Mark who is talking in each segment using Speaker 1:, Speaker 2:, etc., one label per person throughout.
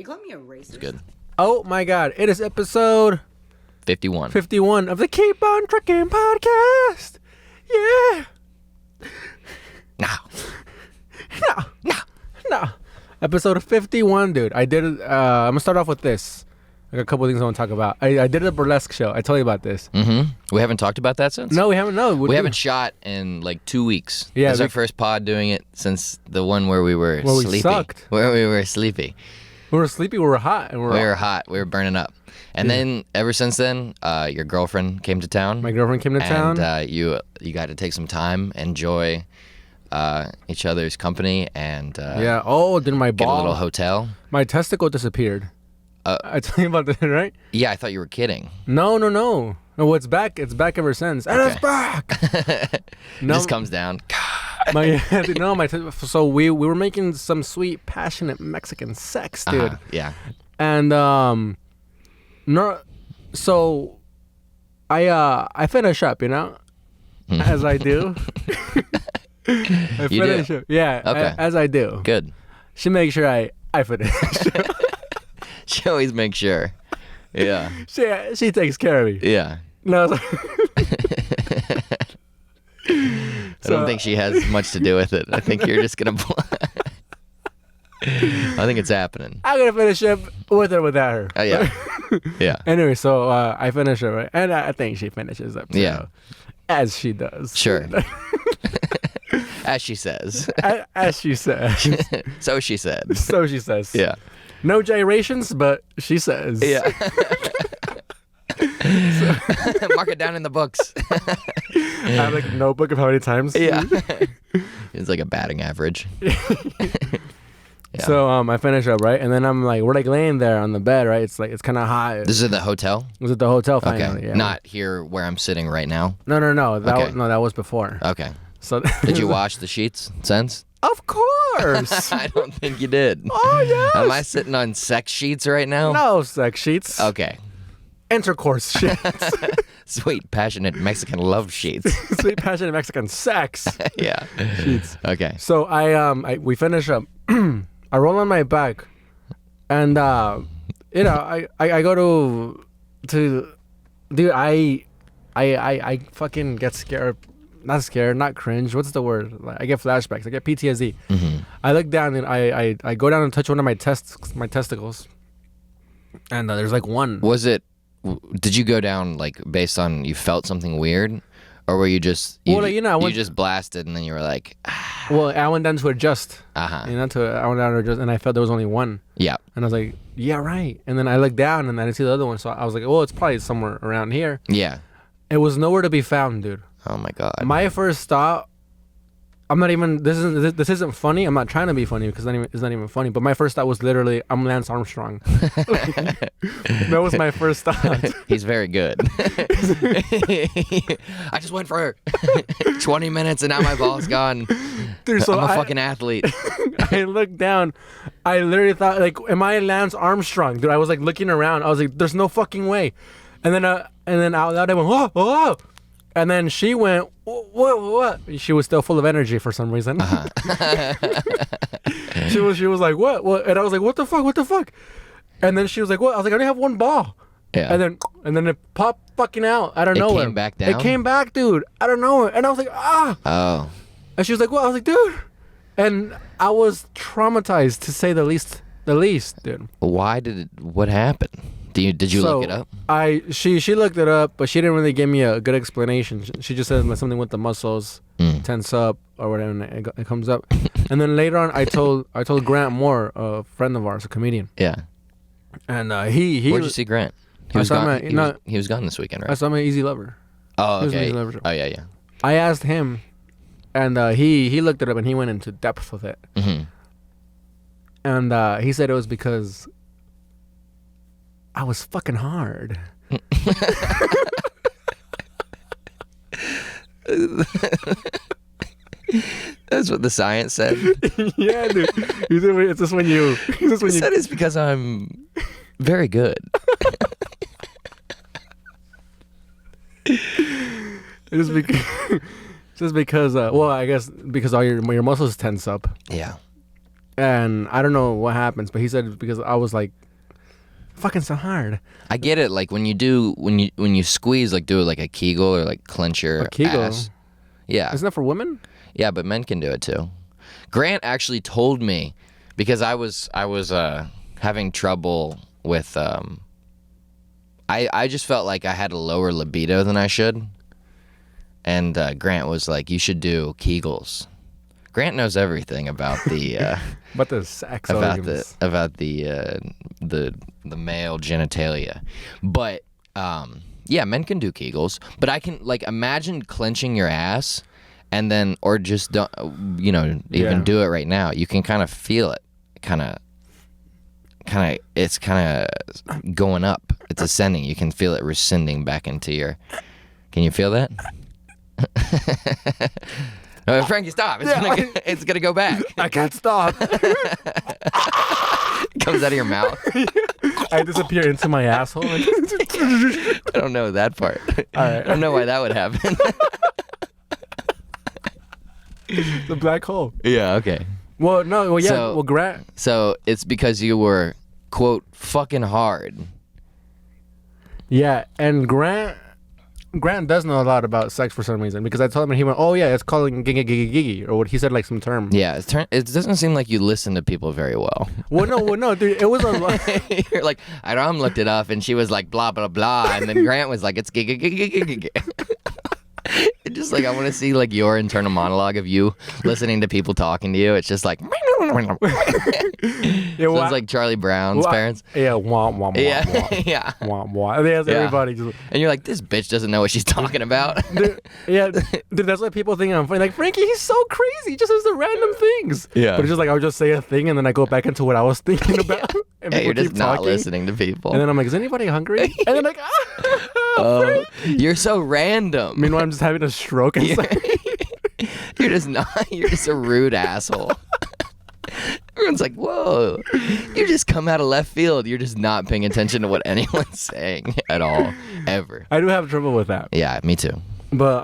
Speaker 1: call me a racist.
Speaker 2: It's good.
Speaker 3: Oh my God! It is episode
Speaker 2: 51.
Speaker 3: 51 of the Keep On Trucking podcast. Yeah. No. Episode 51, dude. I did it. I'm gonna start off with this. I got a couple of things I want to talk about. I did a burlesque show. I told you about this.
Speaker 2: Mm-hmm. We haven't talked about that since?
Speaker 3: No, we haven't. No,
Speaker 2: we haven't shot in like 2 weeks.
Speaker 3: Yeah,
Speaker 2: this is our first pod doing it since the one where we were sleepy.
Speaker 3: We sucked.
Speaker 2: Where we were sleepy.
Speaker 3: We were sleepy. We were hot. And
Speaker 2: we were hot. We were burning up. And then ever since then, your girlfriend came to town.
Speaker 3: My girlfriend came to town.
Speaker 2: And you got to take some time, enjoy each other's company, and
Speaker 3: yeah. Oh, then my ball.
Speaker 2: Get a little hotel.
Speaker 3: My testicle disappeared. I told you about that, right?
Speaker 2: Yeah, I thought you were kidding.
Speaker 3: No. No, it's back. It's back ever since. And it's back.
Speaker 2: No, just comes down.
Speaker 3: So we were making some sweet, passionate Mexican sex, dude.
Speaker 2: Yeah.
Speaker 3: And no, so I finish up, as I do. I finish up. Yeah.
Speaker 2: Okay.
Speaker 3: As I do.
Speaker 2: Good.
Speaker 3: She makes sure I finish.
Speaker 2: She always makes sure. Yeah.
Speaker 3: She takes care of me.
Speaker 2: Yeah.
Speaker 3: No.
Speaker 2: I don't think she has much to do with it. I think you're just gonna. I think it's happening.
Speaker 3: I'm gonna finish up with or without her.
Speaker 2: Yeah. Yeah.
Speaker 3: Anyway, so I finish up, right? And I think she finishes up.
Speaker 2: Yeah.
Speaker 3: As she does.
Speaker 2: Sure. As she says.
Speaker 3: As she says.
Speaker 2: So she said.
Speaker 3: So she says.
Speaker 2: Yeah.
Speaker 3: No gyrations, but she says.
Speaker 2: Yeah. Mark it down in the books.
Speaker 3: I have like a notebook of how many times.
Speaker 2: Yeah. It's like a batting average. Yeah.
Speaker 3: So I finish up, right? And then we're laying there on the bed, right? It's kind of hot.
Speaker 2: This is at the hotel?
Speaker 3: It was at the hotel finally.
Speaker 2: Okay.
Speaker 3: Yeah.
Speaker 2: Not here where I'm sitting right now?
Speaker 3: No. That was before.
Speaker 2: Okay.
Speaker 3: So
Speaker 2: did you wash the sheets since?
Speaker 3: Of course.
Speaker 2: I don't think you did.
Speaker 3: Oh, yes.
Speaker 2: Am I sitting on sex sheets right now?
Speaker 3: No sex sheets.
Speaker 2: Okay.
Speaker 3: Intercourse sheets.
Speaker 2: Sweet, passionate Mexican love sheets.
Speaker 3: Sweet, passionate Mexican sex.
Speaker 2: Yeah.
Speaker 3: Sheets.
Speaker 2: Okay.
Speaker 3: So we finish up. I roll on my back, and I go to dude. I fucking get scared. Not scared, not cringe. What's the word? I get flashbacks. I get PTSD.
Speaker 2: Mm-hmm.
Speaker 3: I look down and I go down and touch one of my testicles, and there's like one.
Speaker 2: Did you go down like based on you felt something weird, or were you just you just blasted and then you were like? Ah.
Speaker 3: Well, I went down to adjust.
Speaker 2: I
Speaker 3: went down to adjust, and I felt there was only one.
Speaker 2: Yeah.
Speaker 3: And I was like, yeah, right. And then I looked down and I didn't see the other one, so I was like, well, it's probably somewhere around here.
Speaker 2: Yeah.
Speaker 3: It was nowhere to be found, dude.
Speaker 2: Oh my God.
Speaker 3: My first thought, I'm not even. This isn't funny. I'm not trying to be funny because it's not even funny. But my first thought was literally, I'm Lance Armstrong. That was my first thought.
Speaker 2: He's very good. I just went for 20 minutes and now my ball's gone. Dude, so I'm a fucking athlete.
Speaker 3: I looked down. I literally thought, like, am I Lance Armstrong? Dude, I was like looking around. I was like, there's no fucking way. And then out loud I went, whoa, whoa. And then she went, what? She was still full of energy for some reason. She was like, what? And I was like, what the fuck? And then she was like, what? I was like, I only have one ball.
Speaker 2: Yeah.
Speaker 3: And then it popped fucking out. I don't know.
Speaker 2: It came back down?
Speaker 3: It came back, dude. I don't know. And I was like, ah.
Speaker 2: Oh.
Speaker 3: And she was like, what? I was like, dude. And I was traumatized, to say the least, dude.
Speaker 2: What happened? Did you look it up?
Speaker 3: She looked it up, but she didn't really give me a good explanation. She just said something with the muscles tense up or whatever, and it comes up. And then later on, I told Grant Moore, a friend of ours, a comedian.
Speaker 2: Yeah.
Speaker 3: And he.
Speaker 2: Where'd you see Grant? He was gone this weekend, right?
Speaker 3: I saw him at Easy Lover.
Speaker 2: Oh, okay. Oh, yeah.
Speaker 3: I asked him, and he looked it up and he went into depth with it.
Speaker 2: Mm-hmm.
Speaker 3: And he said it was because I was fucking hard.
Speaker 2: That's what the science said.
Speaker 3: Yeah, dude. It's just when you.
Speaker 2: He said it's because I'm very good.
Speaker 3: Just because. Well, I guess because all your muscles tense up.
Speaker 2: Yeah.
Speaker 3: And I don't know what happens, but he said it's because I was like, fucking so hard.
Speaker 2: I get it. Like when you squeeze, like do it like a Kegel or like clench your ass. Yeah.
Speaker 3: Isn't that for women?
Speaker 2: Yeah, but men can do it too. Grant actually told me because I was having trouble with I just felt like I had a lower libido than I should. And Grant was like, you should do Kegels. Grant knows everything about the
Speaker 3: about the sex
Speaker 2: about
Speaker 3: organs.
Speaker 2: the male genitalia, but yeah, men can do Kegels, but I can like imagine clenching your ass, and then or just don't even do it right now. You can kind of feel it, it's kind of going up. It's ascending. You can feel it rescinding back into your. Can you feel that? Frankie, stop! It's gonna go back.
Speaker 3: I can't stop.
Speaker 2: It comes out of your mouth.
Speaker 3: I disappear into my asshole.
Speaker 2: I don't know that part.
Speaker 3: All right.
Speaker 2: I don't know why that would happen.
Speaker 3: The black hole.
Speaker 2: Yeah. Okay.
Speaker 3: Well, no. Well, yeah. Well, Grant.
Speaker 2: So it's because you were quote fucking hard.
Speaker 3: Yeah, and Grant does know a lot about sex for some reason because I told him and he went, oh yeah, it's called gigi, or what he said, like some term.
Speaker 2: Yeah, it doesn't seem like you listen to people very well.
Speaker 3: Well, no, dude, it was a
Speaker 2: You're like, Aram looked it up and she was like blah blah blah, and then Grant was like, it's gigi. It's just like I want to see like your internal monologue of you listening to people talking to you. It's just like sounds like Charlie Brown's parents.
Speaker 3: Yeah, wah wah wah.
Speaker 2: Yeah,
Speaker 3: yeah, wah wah. And everybody just.
Speaker 2: And you're like, this bitch doesn't know what she's talking about.
Speaker 3: Dude, that's why people think I'm funny. Like Frankie, he's so crazy. He just says the random things.
Speaker 2: Yeah,
Speaker 3: but it's just like I would just say a thing and then I go back into what I was thinking about. And
Speaker 2: you're just not listening to people.
Speaker 3: And then I'm like, is anybody hungry? And then like,
Speaker 2: oh, you're so random.
Speaker 3: Meanwhile, I'm just having a stroke inside.
Speaker 2: You're just a rude asshole. Everyone's like, whoa, you just come out of left field. You're just not paying attention to what anyone's saying at all, ever.
Speaker 3: I do have trouble with that.
Speaker 2: Yeah, me too.
Speaker 3: But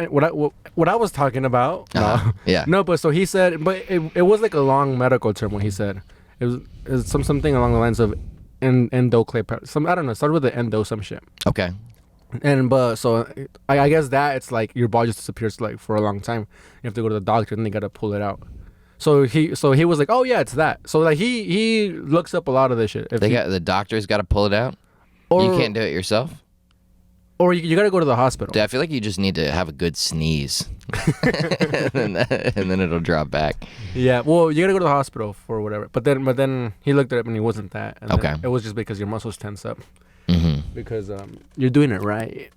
Speaker 3: what I was talking about,
Speaker 2: yeah.
Speaker 3: No, but so he said, but it was like a long medical term when he said. It was something along the lines of endoclay. I don't know. Started with the endo some shit.
Speaker 2: Okay.
Speaker 3: And but so I guess that it's like your body just disappears like for a long time. You have to go to the doctor and they gotta pull it out. So he was like, oh yeah, it's that. So like he looks up a lot of this shit.
Speaker 2: The doctor's got to pull it out. Or you can't do it yourself.
Speaker 3: Or you gotta go to the hospital.
Speaker 2: Dude, I feel like you just need to have a good sneeze, and then it'll drop back.
Speaker 3: Yeah, well, you gotta go to the hospital for whatever. But then he looked at it and he wasn't that. And
Speaker 2: okay.
Speaker 3: It was just because your muscles tense up.
Speaker 2: Mm-hmm.
Speaker 3: Because you're doing it right.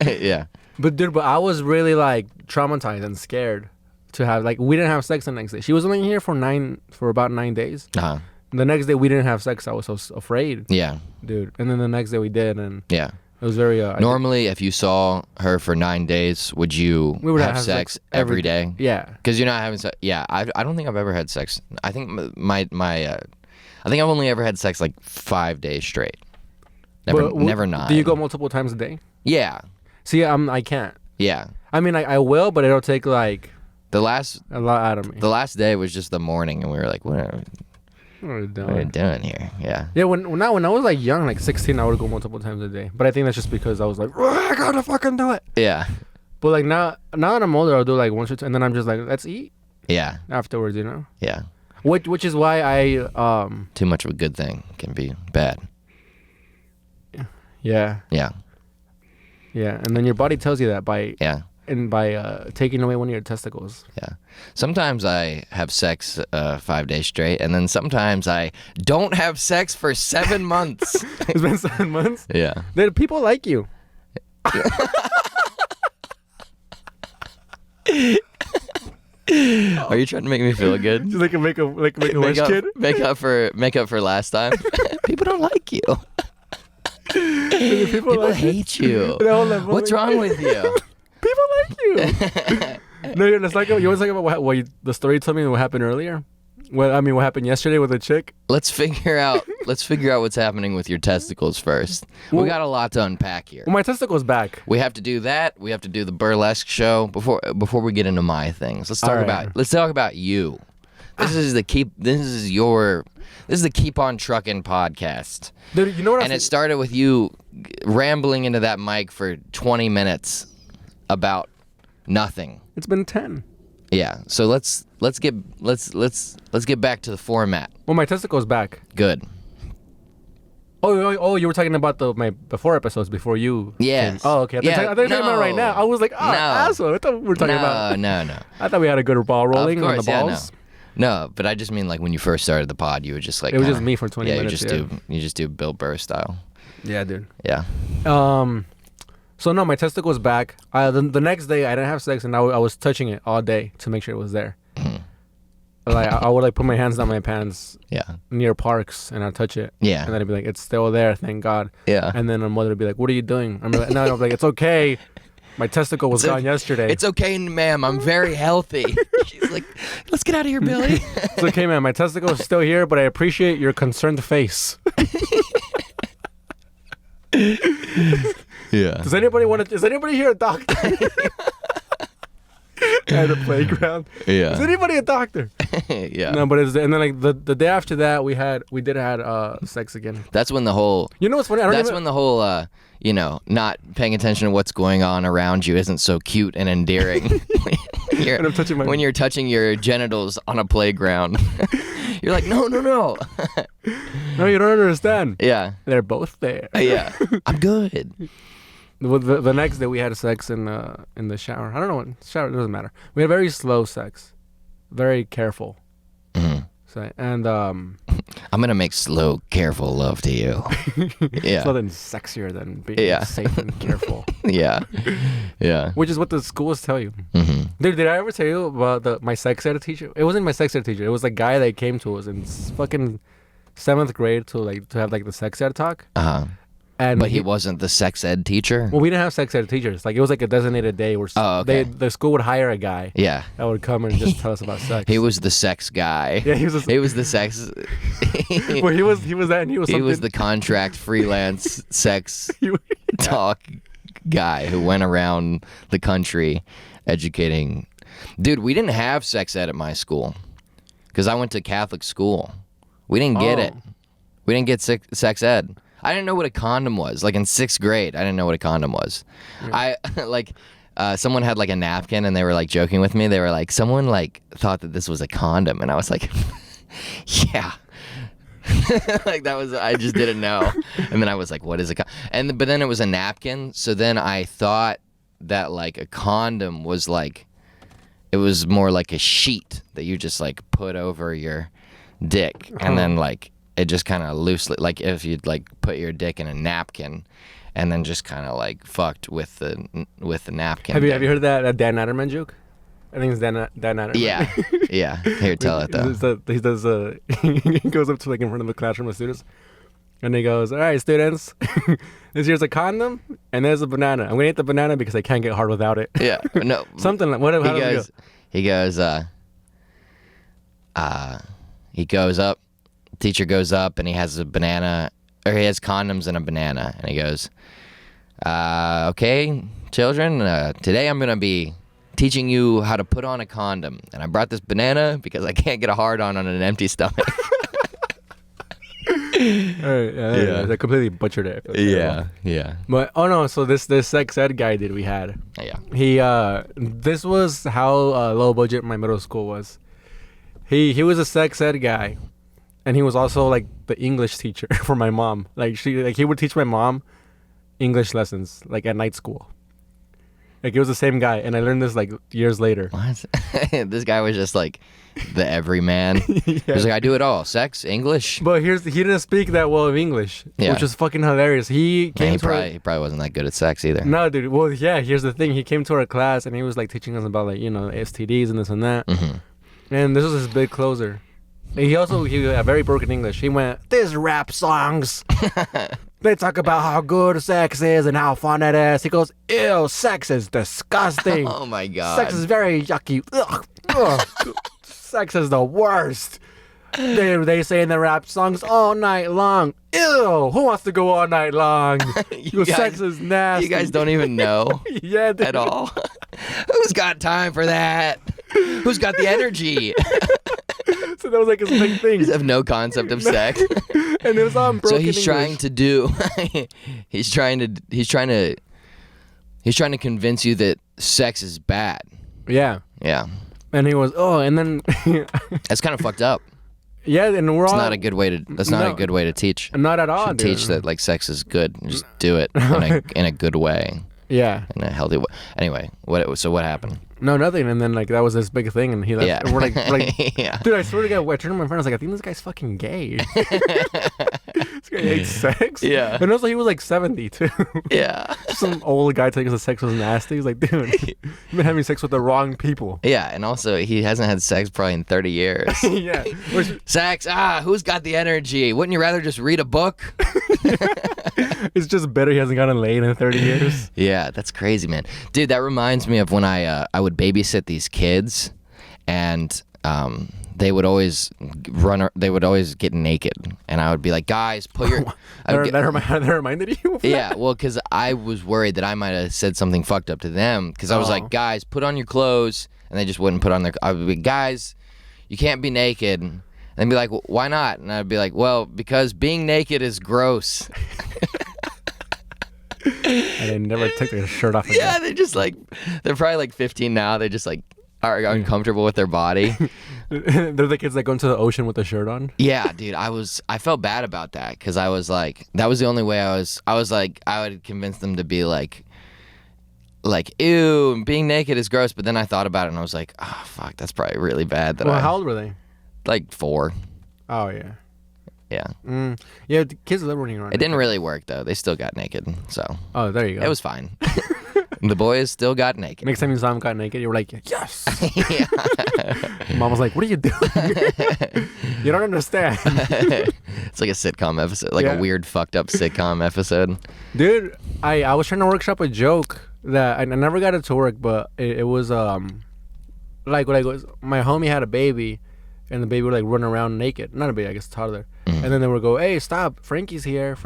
Speaker 2: Yeah.
Speaker 3: But I was really like traumatized and scared to have like we didn't have sex the next day. She was only here for about 9 days.
Speaker 2: Uh-huh.
Speaker 3: The next day we didn't have sex. I was so afraid.
Speaker 2: Yeah.
Speaker 3: Dude. And then the next day we did, and
Speaker 2: yeah.
Speaker 3: It was very.
Speaker 2: Normally, if you saw her for 9 days, would you have sex every day?
Speaker 3: Yeah.
Speaker 2: Because you're not having sex. Yeah, I don't think I've ever had sex. I think I think I've only ever had sex like 5 days straight. Never 9.
Speaker 3: Do you go multiple times a day?
Speaker 2: Yeah.
Speaker 3: See, I can't.
Speaker 2: Yeah.
Speaker 3: I mean, I will, but it'll take like
Speaker 2: a
Speaker 3: lot out of me.
Speaker 2: The last day was just the morning, and we were like, what are we doing here? Yeah.
Speaker 3: Yeah, when I was like young, like 16, I would go multiple times a day. But I think that's just because I was like, I gotta fucking do it.
Speaker 2: Yeah.
Speaker 3: But like now that I'm older, I'll do like once or two, and then I'm just like, let's eat.
Speaker 2: Yeah.
Speaker 3: Afterwards, you know.
Speaker 2: Yeah.
Speaker 3: Which is why I
Speaker 2: too much of a good thing can be bad.
Speaker 3: Yeah.
Speaker 2: Yeah.
Speaker 3: Yeah, and then your body tells you that by taking away one of your testicles.
Speaker 2: Yeah. Sometimes I have sex 5 days straight, and then sometimes I don't have sex for 7 months.
Speaker 3: It's been 7 months?
Speaker 2: Yeah.
Speaker 3: People like you.
Speaker 2: Are you trying to make me feel good?
Speaker 3: Just like make a wish kid?
Speaker 2: Make up for last time. People don't like you. People hate you. What's wrong with you?
Speaker 3: People like you. No, you want to talk about the story you told me what happened earlier? What happened yesterday with a chick?
Speaker 2: Let's figure out what's happening with your testicles first. We got a lot to unpack here.
Speaker 3: Well, my testicle's back.
Speaker 2: We have to do that. We have to do the burlesque show before we get into my things. Let's talk about you. This is the Keep on Trucking podcast.
Speaker 3: Dude, you know what?
Speaker 2: And it started with you rambling into that mic for 20 minutes about nothing.
Speaker 3: It's been 10.
Speaker 2: Yeah. So let's get back to the format.
Speaker 3: Well, my testicle's back.
Speaker 2: Good.
Speaker 3: Oh, you were talking about my before episodes before you.
Speaker 2: Yes.
Speaker 3: Came. Oh, okay. I thought you were talking about right now. I was like, asshole. I thought we were talking about.
Speaker 2: No.
Speaker 3: I thought we had a good ball rolling
Speaker 2: Of course,
Speaker 3: on the balls.
Speaker 2: No, but I just mean like when you first started the pod, you were just like.
Speaker 3: It was just me for 20 minutes.
Speaker 2: You just do Bill Burr style.
Speaker 3: Yeah, dude.
Speaker 2: Yeah.
Speaker 3: So no, my testicle was back. The next day I didn't have sex, and I was touching it all day to make sure it was there. Like I would like put my hands down my pants.
Speaker 2: Yeah.
Speaker 3: Near parks, and I'd touch it.
Speaker 2: Yeah.
Speaker 3: And then I'd be like, it's still there, thank God.
Speaker 2: Yeah.
Speaker 3: And then my mother would be like, what are you doing? I'm like, no, I'm like, it's okay. My testicle was gone yesterday.
Speaker 2: It's okay, ma'am. I'm very healthy. She's like, let's get out of here, Billy.
Speaker 3: It's okay, man. My testicle is still here, but I appreciate your concerned face.
Speaker 2: Yeah.
Speaker 3: Is anybody here a doctor? At the playground.
Speaker 2: Yeah.
Speaker 3: Is anybody a doctor?
Speaker 2: Yeah.
Speaker 3: No, but and then like the day after that we did have sex again.
Speaker 2: That's when the whole.
Speaker 3: You know what's funny?
Speaker 2: When the whole not paying attention to what's going on around you isn't so cute and endearing.
Speaker 3: And I'm touching
Speaker 2: when you're touching your genitals on a playground. You're like, no.
Speaker 3: No, you don't understand.
Speaker 2: Yeah.
Speaker 3: They're both there.
Speaker 2: Yeah. I'm good.
Speaker 3: Well, the next day we had sex in the shower. I don't know what shower. It doesn't matter. We had very slow sex, very careful.
Speaker 2: Mm-hmm.
Speaker 3: So, and
Speaker 2: I'm gonna make slow, careful love to you. Yeah.
Speaker 3: It's nothing sexier than being safe and careful.
Speaker 2: Yeah. Yeah.
Speaker 3: Which is what the schools tell you.
Speaker 2: Mm-hmm.
Speaker 3: Dude, did I ever tell you about my sex ed teacher? It wasn't my sex ed teacher. It was a guy that came to us in fucking 7th grade to have like the sex ed talk.
Speaker 2: Uh-huh. But he wasn't the sex ed teacher?
Speaker 3: Well, we didn't have sex ed teachers. Like, it was like a designated day where the school would hire a guy.
Speaker 2: Yeah.
Speaker 3: That would come and just tell us about sex.
Speaker 2: He was the sex guy.
Speaker 3: Yeah, he was
Speaker 2: the sex.
Speaker 3: Well, he was that, and he was something.
Speaker 2: He was the contract freelance sex talk guy who went around the country educating. Dude, we didn't have sex ed at my school because I went to Catholic school. We didn't get it. We didn't get sex ed. I didn't know what a condom was. Like in 6th grade, I didn't know what a condom was. Yeah. Someone had like a napkin and they were like joking with me. They were like, someone like thought that this was a condom, and I was like, yeah. Like that was, I just didn't know. And then I was like, what is a condom? But then it was a napkin. So then I thought that like a condom was like, it was more like a sheet that you just like put over your dick, and then like it just kind of loosely, like if you'd like put your dick in a napkin and then just kind of like fucked with the napkin.
Speaker 3: Have you heard that Dan Natterman joke? I think it's Dan Natterman.
Speaker 2: Yeah. Yeah. Here, tell it though.
Speaker 3: He goes up to like in front of the classroom of students, and he goes, all right, students, this here's a condom and there's a banana. I'm gonna eat the banana because I can't get hard without it. Yeah.
Speaker 2: No.
Speaker 3: Something like whatever.
Speaker 2: He goes up. Teacher goes up and he has a banana, or he has condoms and a banana, and he goes, okay, children, today I'm going to be teaching you how to put on a condom, and I brought this banana because I can't get a hard on an empty stomach.
Speaker 3: I completely butchered it.
Speaker 2: Yeah.
Speaker 3: But so this sex ed guy we had.
Speaker 2: Yeah.
Speaker 3: He this was how low budget my middle school was. He was a sex ed guy. And he was also like the English teacher for my mom. Like he would teach my mom English lessons like at night school. Like it was the same guy, and I learned this like years later.
Speaker 2: What? This guy was just like the everyman. He was like, I do it all: sex, English.
Speaker 3: But he didn't speak that well of English, which was fucking hilarious. He probably
Speaker 2: wasn't that good at sex either.
Speaker 3: No, dude. Well, yeah. Here's the thing: he came to our class and he was like teaching us about like STDs and this and that. Mm-hmm. And this was his big closer. He had very broken English. He went, "These rap songs, they talk about how good sex is and how fun it is." He goes, "Ew, sex is disgusting."
Speaker 2: Oh my God.
Speaker 3: Sex is very yucky. Ugh. Sex is the worst. They say in the rap songs all night long. Ew, who wants to go all night long? Sex is nasty.
Speaker 2: You guys don't even know at all. Who's got time for that? Who's got the energy?
Speaker 3: So that was like his big thing.
Speaker 2: He's have no concept of sex.
Speaker 3: And it was all in broken
Speaker 2: So he's
Speaker 3: English.
Speaker 2: trying to do. he's trying to convince you that sex is bad.
Speaker 3: Yeah.
Speaker 2: Yeah,
Speaker 3: And he was, and then,
Speaker 2: that's kind of fucked up.
Speaker 3: yeah, and we're
Speaker 2: It's
Speaker 3: all.
Speaker 2: not a good way to. That's not a good way to teach.
Speaker 3: Not at all,
Speaker 2: Should
Speaker 3: dude.
Speaker 2: teach that like sex is good. Just do it in a good way,
Speaker 3: Yeah.
Speaker 2: in a healthy way. Anyway, what happened?
Speaker 3: No, nothing. And then like that was this big thing, and he left.
Speaker 2: Yeah.
Speaker 3: And we're like,
Speaker 2: Yeah.
Speaker 3: dude, I swear to God, I turned to my friend. I was like, I think this guy's fucking gay. This guy hates sex.
Speaker 2: Yeah.
Speaker 3: And also, he was like 70 too.
Speaker 2: Yeah.
Speaker 3: Some old guy telling us that sex was nasty. He's like, dude, you've been having sex with the wrong people.
Speaker 2: Yeah, and also he hasn't had sex probably in 30 years.
Speaker 3: Yeah.
Speaker 2: Sex, who's got the energy? Wouldn't you rather just read a book?
Speaker 3: It's just better he hasn't gotten laid in 30 years.
Speaker 2: Yeah, that's crazy, man. Dude, that reminds me of when I would babysit these kids, and they would always get naked, and I would be like, guys, put your...
Speaker 3: That reminded you of that?
Speaker 2: Yeah, well, because I was worried that I might have said something fucked up to them, because I was like, guys, put on your clothes, and they just wouldn't put on their... I would be, guys, you can't be naked. And they'd be like, why not? And I'd be like, well, because being naked is gross.
Speaker 3: And they never took their shirt off again.
Speaker 2: Yeah, they're probably like 15 now. They just like are uncomfortable with their body.
Speaker 3: They're the kids that go into the ocean with a shirt on.
Speaker 2: Yeah, dude, I felt bad about that, because I was like, that was the only way I was like, I would convince them to be like, ew, being naked is gross. But then I thought about it and I was like, oh, fuck, that's probably really bad.
Speaker 3: Well, how old were they?
Speaker 2: Like 4.
Speaker 3: Oh, yeah.
Speaker 2: Yeah.
Speaker 3: Yeah, the kids live running around.
Speaker 2: It didn't really work, though. They still got naked, so.
Speaker 3: Oh, there you go.
Speaker 2: It was fine. The boys still got naked.
Speaker 3: Next time you saw him got naked, you were like, yes.
Speaker 2: Yeah.
Speaker 3: Mom was like, what are you doing? You don't understand.
Speaker 2: It's like a sitcom episode, like a weird fucked up sitcom episode.
Speaker 3: Dude, I was trying to workshop a joke that I never got it to work, but it was like my homie had a baby, and the baby would like run around naked. Not a baby, I guess a toddler.
Speaker 2: Mm-hmm.
Speaker 3: And then they would go, hey, stop, Frankie's here.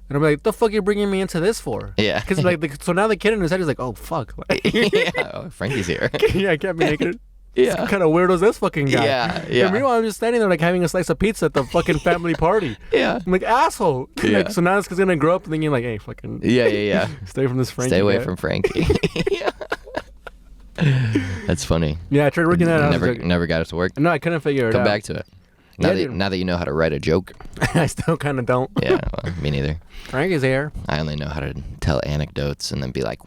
Speaker 3: And I'm like, the fuck you bringing me into this for?
Speaker 2: Yeah.
Speaker 3: Because like, so now the kid in his head is like, oh fuck.
Speaker 2: Yeah, Frankie's here.
Speaker 3: Yeah, I can't be naked.
Speaker 2: Yeah.
Speaker 3: What kind of weirdo is this fucking guy?
Speaker 2: Yeah.
Speaker 3: And meanwhile, I'm just standing there like having a slice of pizza at the fucking family party.
Speaker 2: Yeah.
Speaker 3: I'm like, asshole.
Speaker 2: Yeah.
Speaker 3: Like, so now this kid's gonna grow up thinking like, hey, fucking.
Speaker 2: Yeah.
Speaker 3: Stay from this Frankie.
Speaker 2: Stay away
Speaker 3: guy.
Speaker 2: from Frankie. Yeah. That's funny.
Speaker 3: Yeah, I tried working that out.
Speaker 2: Never got it to work.
Speaker 3: No, I couldn't figure it out.
Speaker 2: Come back to it. Now that you know how to write a joke.
Speaker 3: I still kind of don't.
Speaker 2: Yeah, well, me neither.
Speaker 3: Frankie's here.
Speaker 2: I only know how to tell anecdotes and then be like,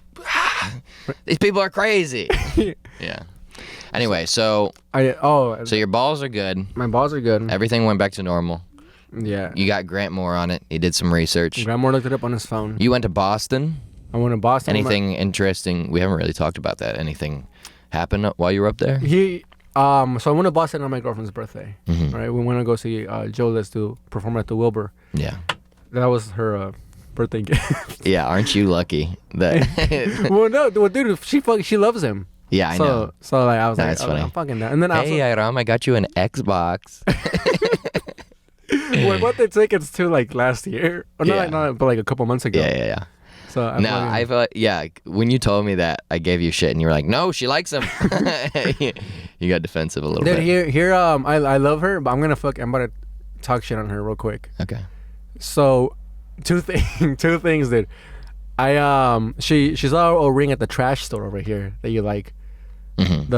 Speaker 2: these people are crazy. Yeah. Anyway, so your balls are good.
Speaker 3: My balls are good.
Speaker 2: Everything went back to normal.
Speaker 3: Yeah.
Speaker 2: You got Grant Moore on it. He did some research.
Speaker 3: Grant Moore looked it up on his phone.
Speaker 2: You went to Boston.
Speaker 3: I went to Boston.
Speaker 2: Anything interesting? We haven't really talked about that. Anything happen while you were up there?
Speaker 3: So I went to Boston on my girlfriend's birthday.
Speaker 2: Mm-hmm.
Speaker 3: Right, we went to go see Joe Liz to perform at the Wilbur.
Speaker 2: Yeah.
Speaker 3: That was her birthday gift.
Speaker 2: Yeah, aren't you lucky that?
Speaker 3: Well, dude, she loves him.
Speaker 2: Yeah, I know.
Speaker 3: So like I was
Speaker 2: That's funny.
Speaker 3: I'm fucking down. And then
Speaker 2: Hey, Iram, I got you an Xbox.
Speaker 3: we bought the tickets to like last year, or not, but like a couple months ago.
Speaker 2: Yeah.
Speaker 3: So
Speaker 2: I felt when you told me that, I gave you shit, and you were like, "No, she likes him." You got defensive a little bit.
Speaker 3: Here, I love her, but I'm about to talk shit on her real quick.
Speaker 2: Okay.
Speaker 3: So, two things, dude. She saw a ring at the trash store over here that you like.
Speaker 2: Mm-hmm.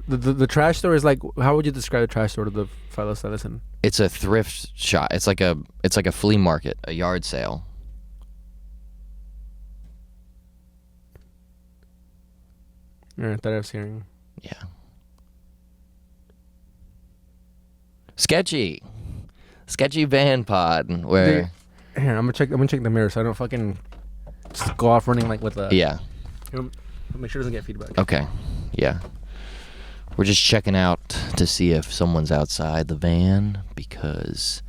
Speaker 3: The trash store is like, how would you describe the trash store to the fellas that listen?
Speaker 2: It's a thrift shop. It's like a flea market, a yard sale.
Speaker 3: Yeah, that I was hearing.
Speaker 2: Yeah. Sketchy van pod where.
Speaker 3: Dude, here, I'm gonna check the mirror so I don't fucking just go off running like with the.
Speaker 2: Yeah.
Speaker 3: Make sure it doesn't get feedback.
Speaker 2: Okay. Yeah. We're just checking out to see if someone's outside the van, because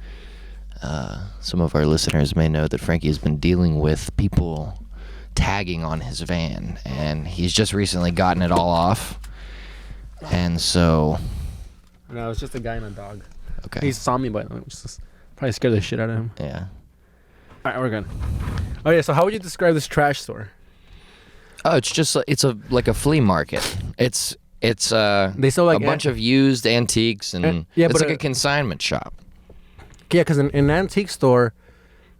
Speaker 2: some of our listeners may know that Frankie has been dealing with people tagging on his van, and he's just recently gotten it all off. And so...
Speaker 3: No, it's just a guy and a dog.
Speaker 2: Okay.
Speaker 3: He saw me, but probably scared the shit out of him.
Speaker 2: Yeah.
Speaker 3: All right, we're good. Oh, yeah, so how would you describe this trash store?
Speaker 2: Oh, it's just like a flea market. It's It's
Speaker 3: They sell like
Speaker 2: a bunch of used antiques, and
Speaker 3: yeah,
Speaker 2: it's
Speaker 3: but
Speaker 2: like a consignment shop.
Speaker 3: Yeah, because in an antique store,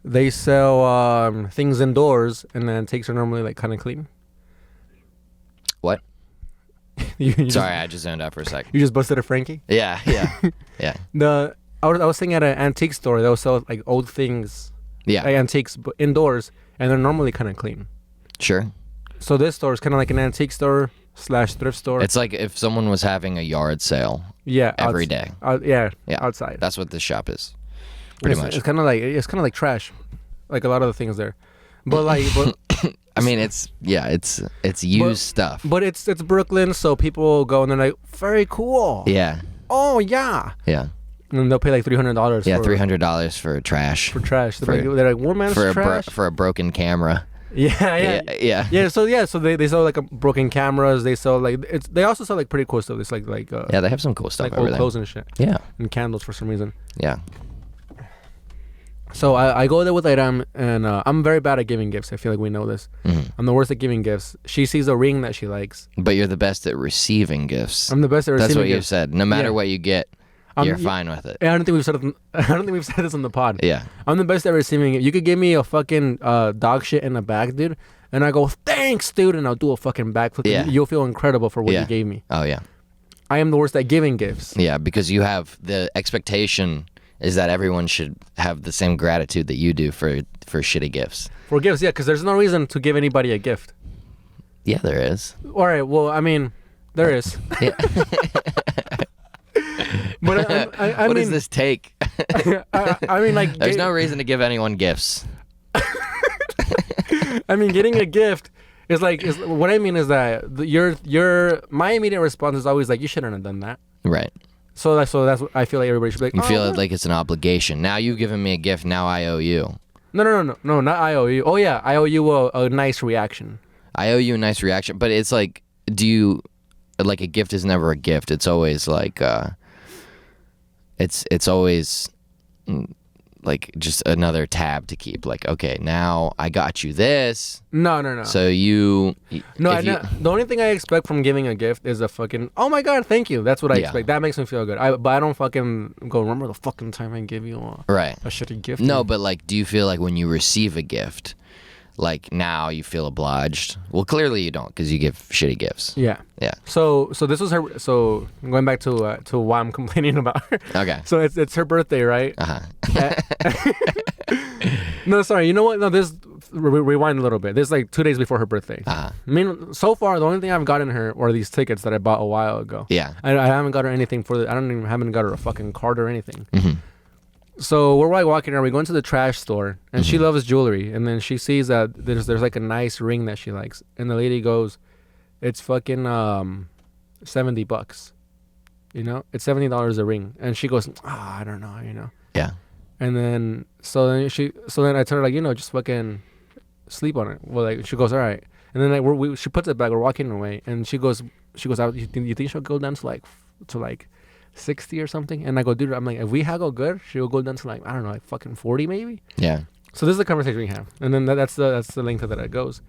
Speaker 3: they sell things indoors, and the antiques are normally like kind of clean.
Speaker 2: What?
Speaker 3: you just,
Speaker 2: Sorry, I just zoned out for a sec.
Speaker 3: you just busted a Frankie.
Speaker 2: Yeah. Yeah.
Speaker 3: I was thinking at an antique store, they'll sell like old things,
Speaker 2: Yeah.
Speaker 3: like antiques, but indoors, and they're normally kind of clean.
Speaker 2: Sure.
Speaker 3: So this store is kind of like an antique store / thrift store.
Speaker 2: It's like if someone was having a yard sale
Speaker 3: yeah,
Speaker 2: every day.
Speaker 3: Yeah,
Speaker 2: Yeah.
Speaker 3: outside.
Speaker 2: That's what this shop is. Pretty much.
Speaker 3: It's kind of like trash, like a lot of the things there, but
Speaker 2: I mean, it's used stuff.
Speaker 3: But it's Brooklyn, so people go and they're like, very cool.
Speaker 2: Yeah.
Speaker 3: Oh yeah.
Speaker 2: Yeah.
Speaker 3: And they'll pay like $300.
Speaker 2: Yeah, $300 for trash.
Speaker 3: For trash. They're like one man's trash
Speaker 2: for a broken camera.
Speaker 3: Yeah. So they sell like broken cameras. They sell like they also sell like pretty cool stuff. It's like
Speaker 2: yeah, they have some cool stuff
Speaker 3: like
Speaker 2: over
Speaker 3: old
Speaker 2: there.
Speaker 3: clothes and shit.
Speaker 2: Yeah.
Speaker 3: And candles for some reason.
Speaker 2: Yeah.
Speaker 3: So I go there with Iram, and I'm very bad at giving gifts. I feel like we know this.
Speaker 2: Mm-hmm.
Speaker 3: I'm the worst at giving gifts. She sees a ring that she likes.
Speaker 2: But you're the best at receiving gifts.
Speaker 3: I'm the best at receiving
Speaker 2: That's what
Speaker 3: gifts.
Speaker 2: you've said. No matter what you get, you're
Speaker 3: yeah.
Speaker 2: fine with it.
Speaker 3: I don't think we've said it. I don't think we've said this on the pod.
Speaker 2: Yeah.
Speaker 3: I'm the best at receiving it. You could give me a fucking dog shit in a bag, dude, and I go, thanks, dude, and I'll do a fucking backflip.
Speaker 2: Yeah.
Speaker 3: You'll feel incredible for what you gave me.
Speaker 2: Oh yeah.
Speaker 3: I am the worst at giving gifts.
Speaker 2: Yeah, because you have the expectation is that everyone should have the same gratitude that you do for shitty gifts.
Speaker 3: For gifts, yeah, because there's no reason to give anybody a gift.
Speaker 2: Yeah, there is.
Speaker 3: All right, well, I mean, there is.
Speaker 2: Yeah.
Speaker 3: But I
Speaker 2: what
Speaker 3: mean,
Speaker 2: does this take?
Speaker 3: I mean, like,
Speaker 2: There's no reason to give anyone gifts.
Speaker 3: I mean, getting a gift is like, what I mean is that my immediate response is always like, you shouldn't have done that.
Speaker 2: Right.
Speaker 3: So that's what I feel like everybody should be like.
Speaker 2: You feel like it's an obligation. Now you've given me a gift. Now I owe you.
Speaker 3: No, not I owe you. Oh yeah, I owe you a nice reaction.
Speaker 2: I owe you a nice reaction, but it's like, do you like a gift is never a gift. It's always like, it's always like just another tab to keep. Like, okay, now I got you this.
Speaker 3: No.
Speaker 2: So you.
Speaker 3: No, the only thing I expect from giving a gift is a fucking, oh my god, thank you. That's what I expect. That makes me feel good. But I don't fucking go, remember the fucking time I gave you a shitty gift?
Speaker 2: No, but like, do you feel like when you receive a gift, like now you feel obliged? Well, clearly you don't, because you give shitty gifts.
Speaker 3: Yeah. So this was her. So going back to why I'm complaining about her.
Speaker 2: Okay.
Speaker 3: So it's her birthday, right?
Speaker 2: Uh-huh.
Speaker 3: No, sorry. You know what? No, this rewind a little bit. This is like 2 days before her birthday.
Speaker 2: Uh-huh.
Speaker 3: I mean, so far the only thing I've gotten her are these tickets that I bought a while ago.
Speaker 2: Yeah.
Speaker 3: I haven't got her anything for I haven't got her a fucking card or anything.
Speaker 2: Mm-hmm.
Speaker 3: So we're like walking around. We go into the trash store, and she loves jewelry. And then she sees that there's like a nice ring that she likes, and the lady goes, "It's fucking $70. You know, it's $70 a ring." And she goes, I don't know, you know.
Speaker 2: Yeah.
Speaker 3: And then so then I tell her like, just fucking sleep on it. Well, like she goes, all right. And then like she puts it back. We're walking away, and she goes out. You think she'll go down to like 60 or something? And I go, dude, I'm like, if we haggle good, she'll go down to like, I don't know, like fucking 40 maybe.
Speaker 2: Yeah.
Speaker 3: So this is the conversation we have, and then that's the length that it goes.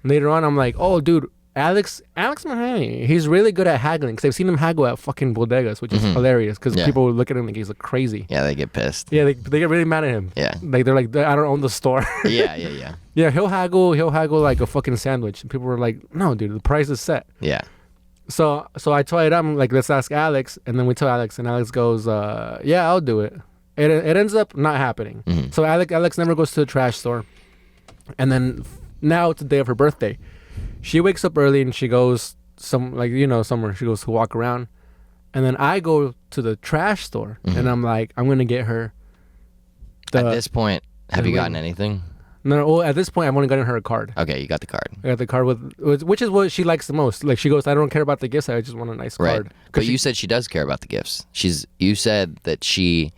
Speaker 3: Later on, I'm like, oh, dude, Alex Mahoney, he's really good at haggling, because I've seen him haggle at fucking bodegas, which is hilarious, because people look at him like he's like crazy.
Speaker 2: Yeah, they get pissed.
Speaker 3: Yeah, they get really mad at him.
Speaker 2: Yeah.
Speaker 3: Like they're like, I don't own the store.
Speaker 2: Yeah.
Speaker 3: Yeah, he'll haggle like a fucking sandwich. And people were like, no, dude, the price is set.
Speaker 2: Yeah.
Speaker 3: So I told him, like, let's ask Alex, and then we tell Alex, and Alex goes, yeah, I'll do it. It ends up not happening.
Speaker 2: Mm-hmm.
Speaker 3: So Alex never goes to the trash store. And then now it's the day of her birthday. She wakes up early and she goes somewhere. She goes to walk around. And then I go to the trash store, and I'm like, I'm going to get her.
Speaker 2: At this point, have you gotten anything?
Speaker 3: No, well, at this point, I've only gotten her a card.
Speaker 2: Okay, you got the card.
Speaker 3: I got the card which is what she likes the most. Like, she goes, I don't care about the gifts. I just want a nice card.
Speaker 2: But you said she does care about the gifts. You said that she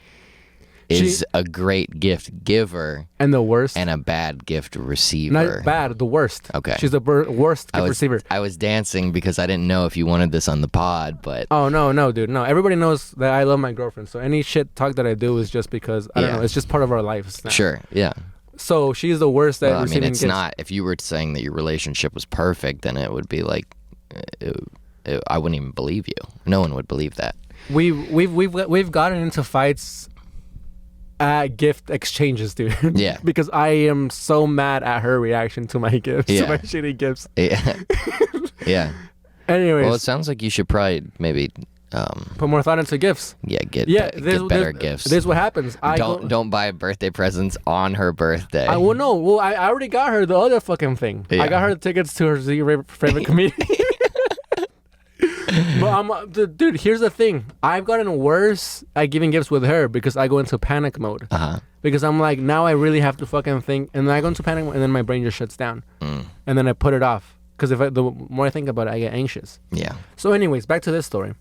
Speaker 2: is a great gift giver
Speaker 3: and the worst,
Speaker 2: and a bad gift receiver.
Speaker 3: Not bad, the worst.
Speaker 2: Okay.
Speaker 3: She's the worst gift receiver.
Speaker 2: I was dancing because I didn't know if you wanted this on the pod, but...
Speaker 3: Oh, no, dude, no. Everybody knows that I love my girlfriend, so any shit talk that I do is just because, I don't know, it's just part of our lives now.
Speaker 2: Sure, yeah.
Speaker 3: So she's the worst at receiving gifts.
Speaker 2: It's not. If you were saying that your relationship was perfect, then it would be like... I wouldn't even believe you. No one would believe that.
Speaker 3: We've gotten into fights at gift exchanges, dude.
Speaker 2: Yeah.
Speaker 3: Because I am so mad at her reaction to my gifts, to my shitty gifts.
Speaker 2: Yeah. Yeah.
Speaker 3: Anyways.
Speaker 2: Well, it sounds like you should probably maybe
Speaker 3: put more thought into gifts.
Speaker 2: Yeah, get better gifts.
Speaker 3: This is what happens.
Speaker 2: Don't buy birthday presents on her birthday.
Speaker 3: I already got her the other fucking thing.
Speaker 2: Yeah.
Speaker 3: I got her the tickets to her favorite comedian. But dude, here's the thing. I've gotten worse at giving gifts with her because I go into panic mode. Because I'm like, now I really have to fucking think, and then I go into panic mode, and then my brain just shuts down, and then I put it off. Because the more I think about it, I get anxious.
Speaker 2: Yeah.
Speaker 3: So, anyways, back to this story.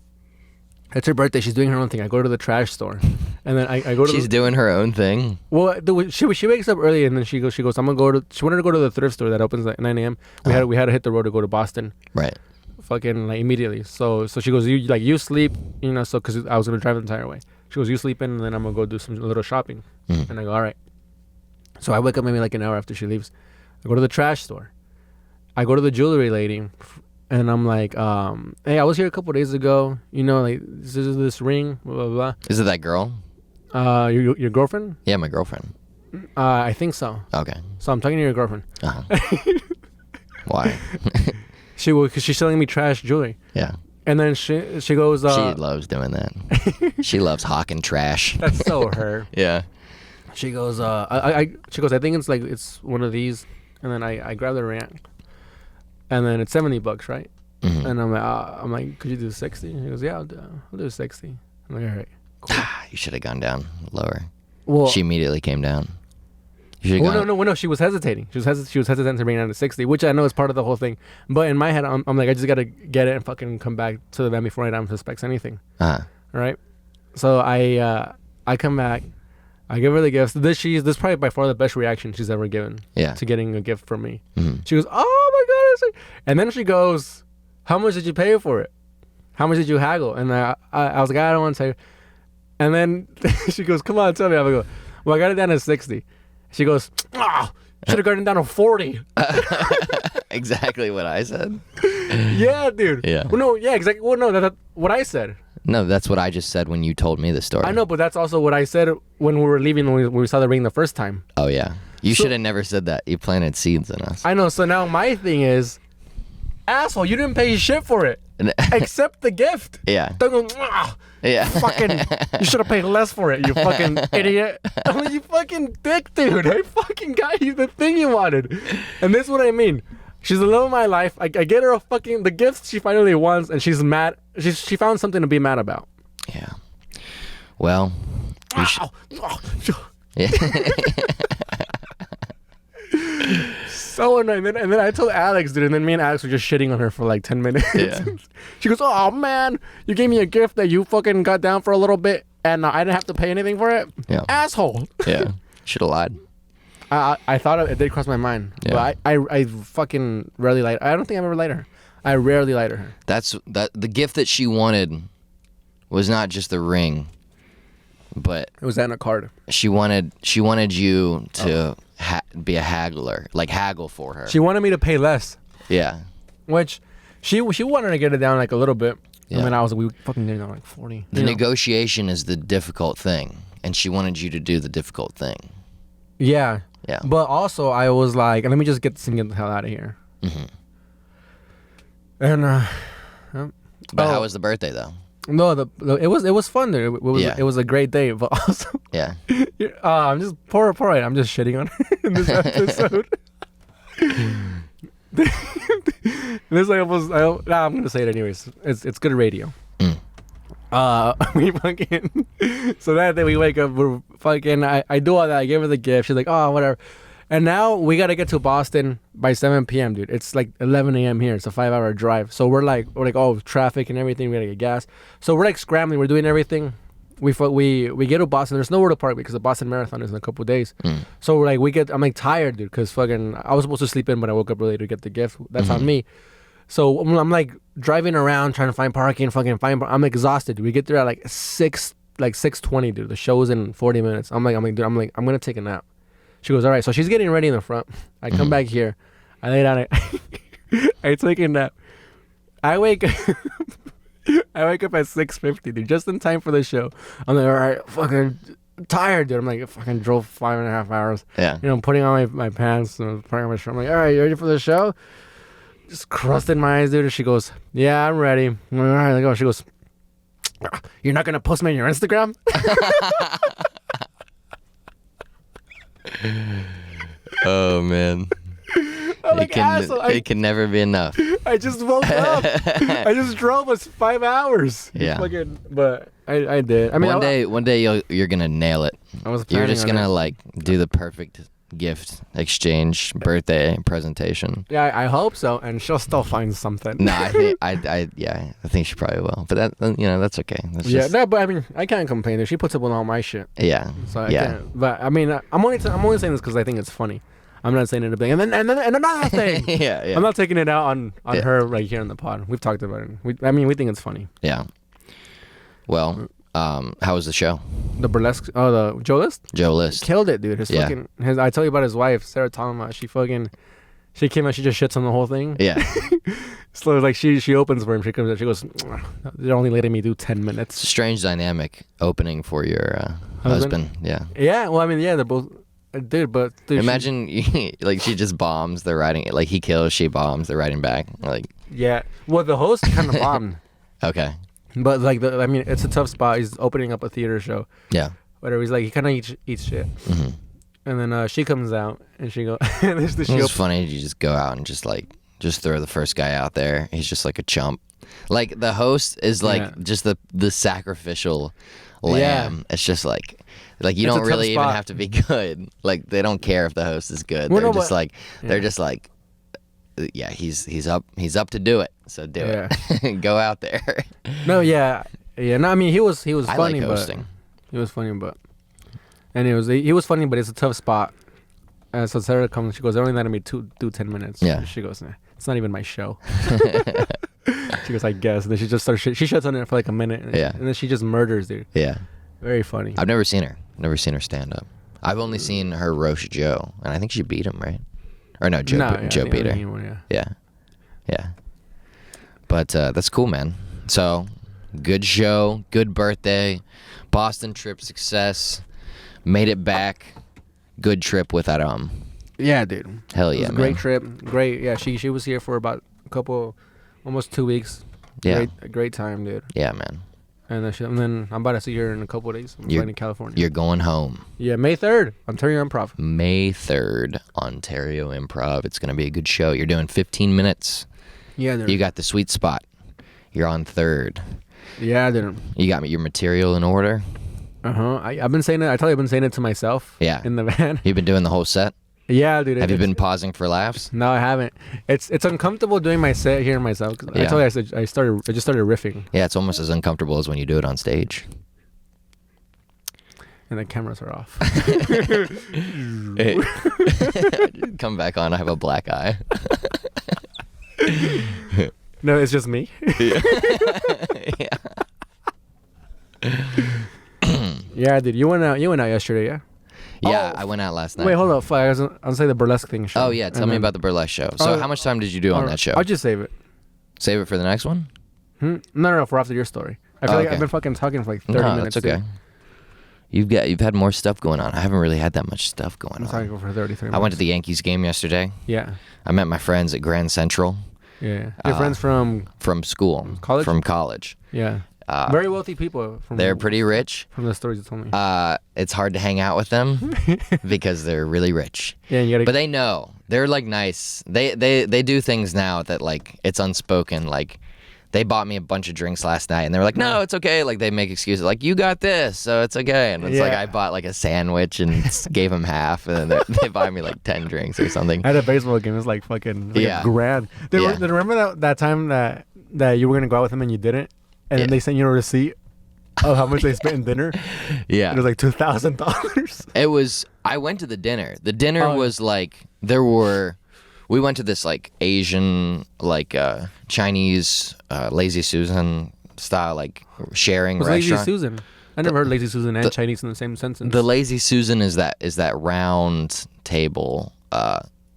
Speaker 3: It's her birthday. She's doing her own thing. I go to the trash store, and then I go to.
Speaker 2: She's doing her own thing.
Speaker 3: Well, she wakes up early, and then she goes. I'm gonna go to. She wanted to go to the thrift store that opens at 9 a.m. We had to hit the road to go to Boston.
Speaker 2: Right.
Speaker 3: Fucking like immediately. So she goes, you sleep, so because I was gonna drive the entire way. She goes, you sleep in, and then I'm gonna go do some little shopping. And I go, all right. So I wake up maybe like an hour after she leaves. I go to the trash store. I go to the jewelry lady, and I'm like, hey, I was here a couple days ago. Like this is this ring, blah blah blah.
Speaker 2: Is it that girl?
Speaker 3: Your girlfriend?
Speaker 2: Yeah, my girlfriend.
Speaker 3: I think so.
Speaker 2: Okay.
Speaker 3: So I'm talking to your girlfriend.
Speaker 2: Why?
Speaker 3: Because she's selling me trash jewelry.
Speaker 2: Yeah.
Speaker 3: And then she goes.
Speaker 2: She loves doing that. She loves hawking trash.
Speaker 3: That's so her.
Speaker 2: Yeah.
Speaker 3: She goes. She goes. I think it's one of these. And then I grab the ring. And then it's $70, right? And I'm like, could you do 60? She goes, yeah, I'll do 60. I'm like, all right, cool.
Speaker 2: You should have gone down lower.
Speaker 3: Well,
Speaker 2: she immediately came down.
Speaker 3: No. She was hesitating. She was hesitant to bring it down to 60, which I know is part of the whole thing. But in my head, I'm like, I just gotta get it and fucking come back to the van before I suspects anything. All right. So I come back. I give her the gifts. This is probably by far the best reaction she's ever given.
Speaker 2: Yeah.
Speaker 3: To getting a gift from me. She goes, oh my god! And then she goes, how much did you pay for it? How much did you haggle? And I was like, I don't want to tell you. And then she goes, come on, tell me. I go, well, I got it down to 60. She goes, should have gotten it down to 40.
Speaker 2: Exactly what I said.
Speaker 3: Yeah, dude.
Speaker 2: Yeah.
Speaker 3: Well, no, yeah, exactly. Well, no, that's what I said.
Speaker 2: No, that's what I just said when you told me the story.
Speaker 3: I know, but that's also what I said when we were leaving, when we saw the ring the first time.
Speaker 2: Oh, yeah. You should have never said that. You planted seeds in us.
Speaker 3: I know. So now my thing is, asshole, you didn't pay shit for it. Accept the gift.
Speaker 2: Yeah.
Speaker 3: Don't go,
Speaker 2: yeah.
Speaker 3: Fucking, you should have paid less for it, you fucking idiot. I'm like, you fucking dick, dude. I fucking got you the thing you wanted. And this is what I mean. She's the love of my life. I get her the gifts she finally wants, and she's mad. She found something to be mad about.
Speaker 2: Yeah. Well. Yeah.
Speaker 3: So annoying. And then I told Alex, dude, and then me and Alex were just shitting on her for like 10 minutes.
Speaker 2: Yeah.
Speaker 3: She goes, oh man, you gave me a gift that you fucking got down for a little bit, and I didn't have to pay anything for it.
Speaker 2: Yeah.
Speaker 3: Asshole.
Speaker 2: Yeah. Should have lied.
Speaker 3: I thought it did cross my mind.
Speaker 2: Yeah.
Speaker 3: But I fucking rarely lied. I don't think I've ever lied to her. I rarely lied to her.
Speaker 2: The gift that she wanted was not just the ring, but
Speaker 3: it was that in a card.
Speaker 2: She wanted you to be a haggler, like haggle for her.
Speaker 3: She wanted me to pay less.
Speaker 2: Yeah.
Speaker 3: Which she wanted to get it down like a little bit.
Speaker 2: Yeah.
Speaker 3: And then I was like, we fucking did it down like 40.
Speaker 2: The negotiation is the difficult thing, and she wanted you to do the difficult thing.
Speaker 3: Yeah.
Speaker 2: Yeah.
Speaker 3: But also I was like, let me just get the hell out of here. And
Speaker 2: but how was the birthday though?
Speaker 3: No, it was fun, dude. It was a great day, but also I'm just poor. I'm just shitting on her in this episode. This I'm gonna say it anyways. It's good radio. We fucking so that day we wake up, we're fucking I do all that. I gave her the gift. She's like, oh, whatever. And now we gotta get to Boston by 7 p.m., dude. It's like 11 a.m. here. It's a 5-hour drive. So we're like, oh, traffic and everything. We gotta get gas. So we're like scrambling. We're doing everything. We get to Boston. There's nowhere to park because the Boston Marathon is in a couple of days. So we're like, I'm like tired, dude, because fucking I was supposed to sleep in, but I woke up early to get the gift. That's on me. So I'm like driving around trying to find parking. I'm exhausted. We get there at like 6:20, dude. The show's in 40 minutes. I'm like, dude, I'm gonna take a nap. She goes, all right. So she's getting ready in the front. I come back here. I lay down. I take a nap. I wake I wake up at 6:50, dude, just in time for the show. I'm like, all right, fucking tired, dude. I'm like, fucking drove 5.5 hours.
Speaker 2: Yeah.
Speaker 3: You know, I'm putting on my pants, putting on my shirt. I'm like, all right, you ready for the show? Just crusted my eyes, dude. And she goes, yeah, I'm ready. I'm like, all right, let's go. She goes, you're not gonna post me on your Instagram?
Speaker 2: Oh man.
Speaker 3: Like,
Speaker 2: it can never be enough.
Speaker 3: I just woke up. I just drove us 5 hours.
Speaker 2: Yeah.
Speaker 3: But I did. I mean,
Speaker 2: one day you're gonna nail it.
Speaker 3: I was
Speaker 2: You're just
Speaker 3: planning on
Speaker 2: gonna
Speaker 3: it.
Speaker 2: like do the perfect gift exchange birthday presentation.
Speaker 3: Yeah, I hope so, and she'll still find something.
Speaker 2: No, I think she probably will. But that that's okay. That's
Speaker 3: Yeah,
Speaker 2: just,
Speaker 3: no, but I mean, I can't complain. She puts up with all my shit,
Speaker 2: yeah,
Speaker 3: so I
Speaker 2: yeah.
Speaker 3: can't. But I mean, I'm only saying this because I think it's funny. I'm not saying anything. And then another thing.
Speaker 2: yeah.
Speaker 3: I'm not taking it out on
Speaker 2: Yeah.
Speaker 3: her right here in the pod. We've talked about it. We think it's funny.
Speaker 2: Yeah. How was the show?
Speaker 3: The burlesque. Oh, the Joe List.
Speaker 2: Joe List.
Speaker 3: Killed it, dude.
Speaker 2: Yeah.
Speaker 3: I tell you about his wife, Sarah Talma. She came out. She just shits on the whole thing.
Speaker 2: Yeah.
Speaker 3: So like she opens for him. She comes out. She goes, they're only letting me do 10 minutes.
Speaker 2: Strange dynamic opening for your husband. Yeah.
Speaker 3: Yeah. Well, I mean, yeah, they're both. Dude,
Speaker 2: Imagine like she just bombs. They're writing it. Like he kills, she bombs. They're writing back. Like
Speaker 3: yeah. Well, the host kind of bombed.
Speaker 2: okay.
Speaker 3: But like it's a tough spot. He's opening up a theater show.
Speaker 2: Yeah.
Speaker 3: Whatever. He's like he kind of eats shit.
Speaker 2: Mm-hmm.
Speaker 3: And then she comes out and she goes.
Speaker 2: It's funny. You just go out and just throw the first guy out there. He's just like a chump. Like the host is like just the sacrificial lamb.
Speaker 3: Yeah.
Speaker 2: It's just like you
Speaker 3: It's
Speaker 2: don't
Speaker 3: a tough
Speaker 2: really even
Speaker 3: spot.
Speaker 2: have to be good. Like they don't care if the host is good.
Speaker 3: Well,
Speaker 2: They're
Speaker 3: no,
Speaker 2: just
Speaker 3: but-
Speaker 2: like
Speaker 3: yeah.
Speaker 2: they're just like yeah, he's up to do it. So do it. Go out there.
Speaker 3: No, yeah. No, I mean he was
Speaker 2: I
Speaker 3: funny,
Speaker 2: like hosting.
Speaker 3: he was funny, but he was funny, but it's a tough spot. So Sarah comes, she goes, they're only letting me do 10 minutes.
Speaker 2: Yeah.
Speaker 3: She goes, nah, it's not even my show. She goes, I guess. And then she just starts she shuts on it for like a minute.
Speaker 2: Yeah.
Speaker 3: And then she just murders, dude.
Speaker 2: Yeah.
Speaker 3: Very funny.
Speaker 2: I've never seen her. Never seen her stand up. I've only seen her roast Joe, and I think she beat him, right? Or no, Joe beat her.
Speaker 3: Yeah.
Speaker 2: Yeah. But that's cool, man. So, good show, good birthday, Boston trip success, made it back, good trip without
Speaker 3: Yeah, dude.
Speaker 2: Hell
Speaker 3: It
Speaker 2: yeah,
Speaker 3: was a
Speaker 2: man.
Speaker 3: great trip. Great. Yeah, she was here for about almost 2 weeks.
Speaker 2: Yeah.
Speaker 3: A great time, dude.
Speaker 2: Yeah, man.
Speaker 3: And then I'm about to see her in a couple of days. I'm
Speaker 2: You're-
Speaker 3: flying to California.
Speaker 2: You're going home.
Speaker 3: Yeah, May 3rd. Ontario Improv.
Speaker 2: May 3rd, Ontario Improv. It's going to be a good show. You're doing 15 minutes.
Speaker 3: Yeah, dude.
Speaker 2: You got the sweet spot. You're on 3rd.
Speaker 3: Yeah, dude.
Speaker 2: You got your material in order.
Speaker 3: I've been saying it. I tell you, I've been saying it to myself.
Speaker 2: Yeah.
Speaker 3: In the van.
Speaker 2: You've been doing the whole set?
Speaker 3: Yeah, dude.
Speaker 2: Have you been pausing for laughs?
Speaker 3: No, I haven't. It's uncomfortable doing my set hearing myself. 'Cause I
Speaker 2: Yeah.
Speaker 3: told you I just started riffing,
Speaker 2: Yeah, it's almost as uncomfortable as when you do it on stage.
Speaker 3: and the cameras are off.
Speaker 2: Come back on. I have a black eye.
Speaker 3: No, it's just me.
Speaker 2: Yeah.
Speaker 3: Yeah, dude. You went out yesterday, yeah?
Speaker 2: Yeah,
Speaker 3: Oh.
Speaker 2: I went out last night.
Speaker 3: Wait, hold up. Fuck, I was say the burlesque thing. Show.
Speaker 2: Oh yeah, tell me about the burlesque show. So
Speaker 3: Oh,
Speaker 2: how much time did you do on that show?
Speaker 3: I'll just save it.
Speaker 2: Save it for the next one?
Speaker 3: No, for after your story. I feel like
Speaker 2: okay.
Speaker 3: I've been fucking talking for like 30
Speaker 2: No,
Speaker 3: minutes.
Speaker 2: that's okay.
Speaker 3: dude.
Speaker 2: You've had more stuff going on. I haven't really had that much stuff going
Speaker 3: I'm
Speaker 2: on.
Speaker 3: talking for 33 minutes.
Speaker 2: I went to the Yankees game yesterday.
Speaker 3: Yeah.
Speaker 2: I met my friends at Grand Central
Speaker 3: Yeah. Your friends from
Speaker 2: from school.
Speaker 3: College?
Speaker 2: From college.
Speaker 3: yeah.
Speaker 2: Uh,
Speaker 3: Very wealthy people.
Speaker 2: They're pretty rich.
Speaker 3: From the stories you told me.
Speaker 2: It's hard to hang out with them because they're really rich.
Speaker 3: Yeah, you gotta.
Speaker 2: But they know. They're like nice. They do things now that like it's unspoken. Like they bought me a bunch of drinks last night and they were like, no, it's okay. Like they make excuses like you got this, so it's okay. And it's like
Speaker 3: Yeah.
Speaker 2: I bought like a sandwich and gave them half and then they buy me like 10 drinks or something.
Speaker 3: I had a baseball game. It was like fucking
Speaker 2: Yeah.
Speaker 3: a grand. Did
Speaker 2: Yeah.
Speaker 3: you remember that time that you were gonna go out with him and you didn't, and then
Speaker 2: Yeah.
Speaker 3: they sent you a receipt of how much they spent in dinner?
Speaker 2: Yeah.
Speaker 3: It was like $2,000.
Speaker 2: It was. I went to the dinner. The dinner
Speaker 3: Oh.
Speaker 2: was like we went to this like Asian like Chinese Lazy Susan style like sharing
Speaker 3: Was
Speaker 2: restaurant.
Speaker 3: Lazy Susan? I never heard Lazy Susan and Chinese in the same sentence.
Speaker 2: The Lazy Susan is that round table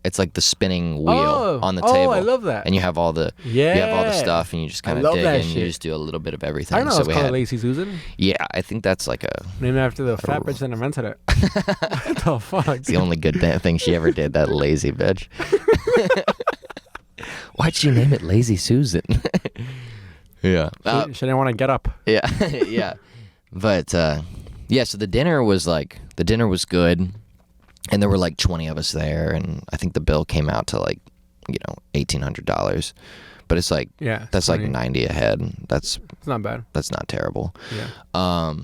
Speaker 2: it's like the spinning wheel on the
Speaker 3: Oh,
Speaker 2: table.
Speaker 3: I love that.
Speaker 2: And you have all the you have all the stuff, and you just kind of
Speaker 3: love
Speaker 2: dig
Speaker 3: that
Speaker 2: in.
Speaker 3: shit.
Speaker 2: You just do a little bit of everything.
Speaker 3: I don't know.
Speaker 2: So
Speaker 3: It's
Speaker 2: we
Speaker 3: called
Speaker 2: had,
Speaker 3: Lazy Susan.
Speaker 2: yeah, I think that's like a.
Speaker 3: Named after the fat bitch that invented it. What the fuck?
Speaker 2: It's the only good thing she ever did. That lazy bitch. Why'd she name it Lazy Susan? Yeah.
Speaker 3: She didn't want to get up.
Speaker 2: Yeah. Yeah. But yeah, so the dinner was good, and there were like 20 of us there, and I think the bill came out to like, $1,800. But it's like that's like 90 a head. It's
Speaker 3: not bad.
Speaker 2: That's not terrible.
Speaker 3: Yeah.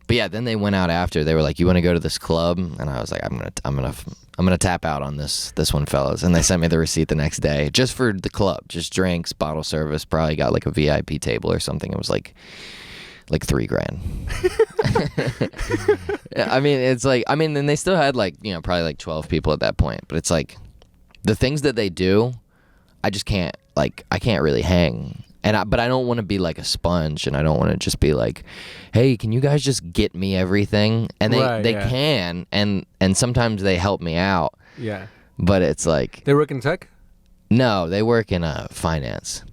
Speaker 2: But yeah, then they went out after. They were like, "You want to go to this club?" And I was like, "I'm gonna tap out on this one, fellas." And they sent me the receipt the next day, just for the club, just drinks, bottle service. Probably got like a VIP table or something. It was like $3,000. I mean, it's like, and they still had like, probably like 12 people at that point. But it's like, the things that they do, I just can't, like, I can't really hang. But I don't want to be like a sponge, and I don't want to just be like, "Hey, can you guys just get me everything?" And they can, and sometimes they help me out.
Speaker 3: Yeah.
Speaker 2: But it's like,
Speaker 3: They work in tech?
Speaker 2: no, they work in finance.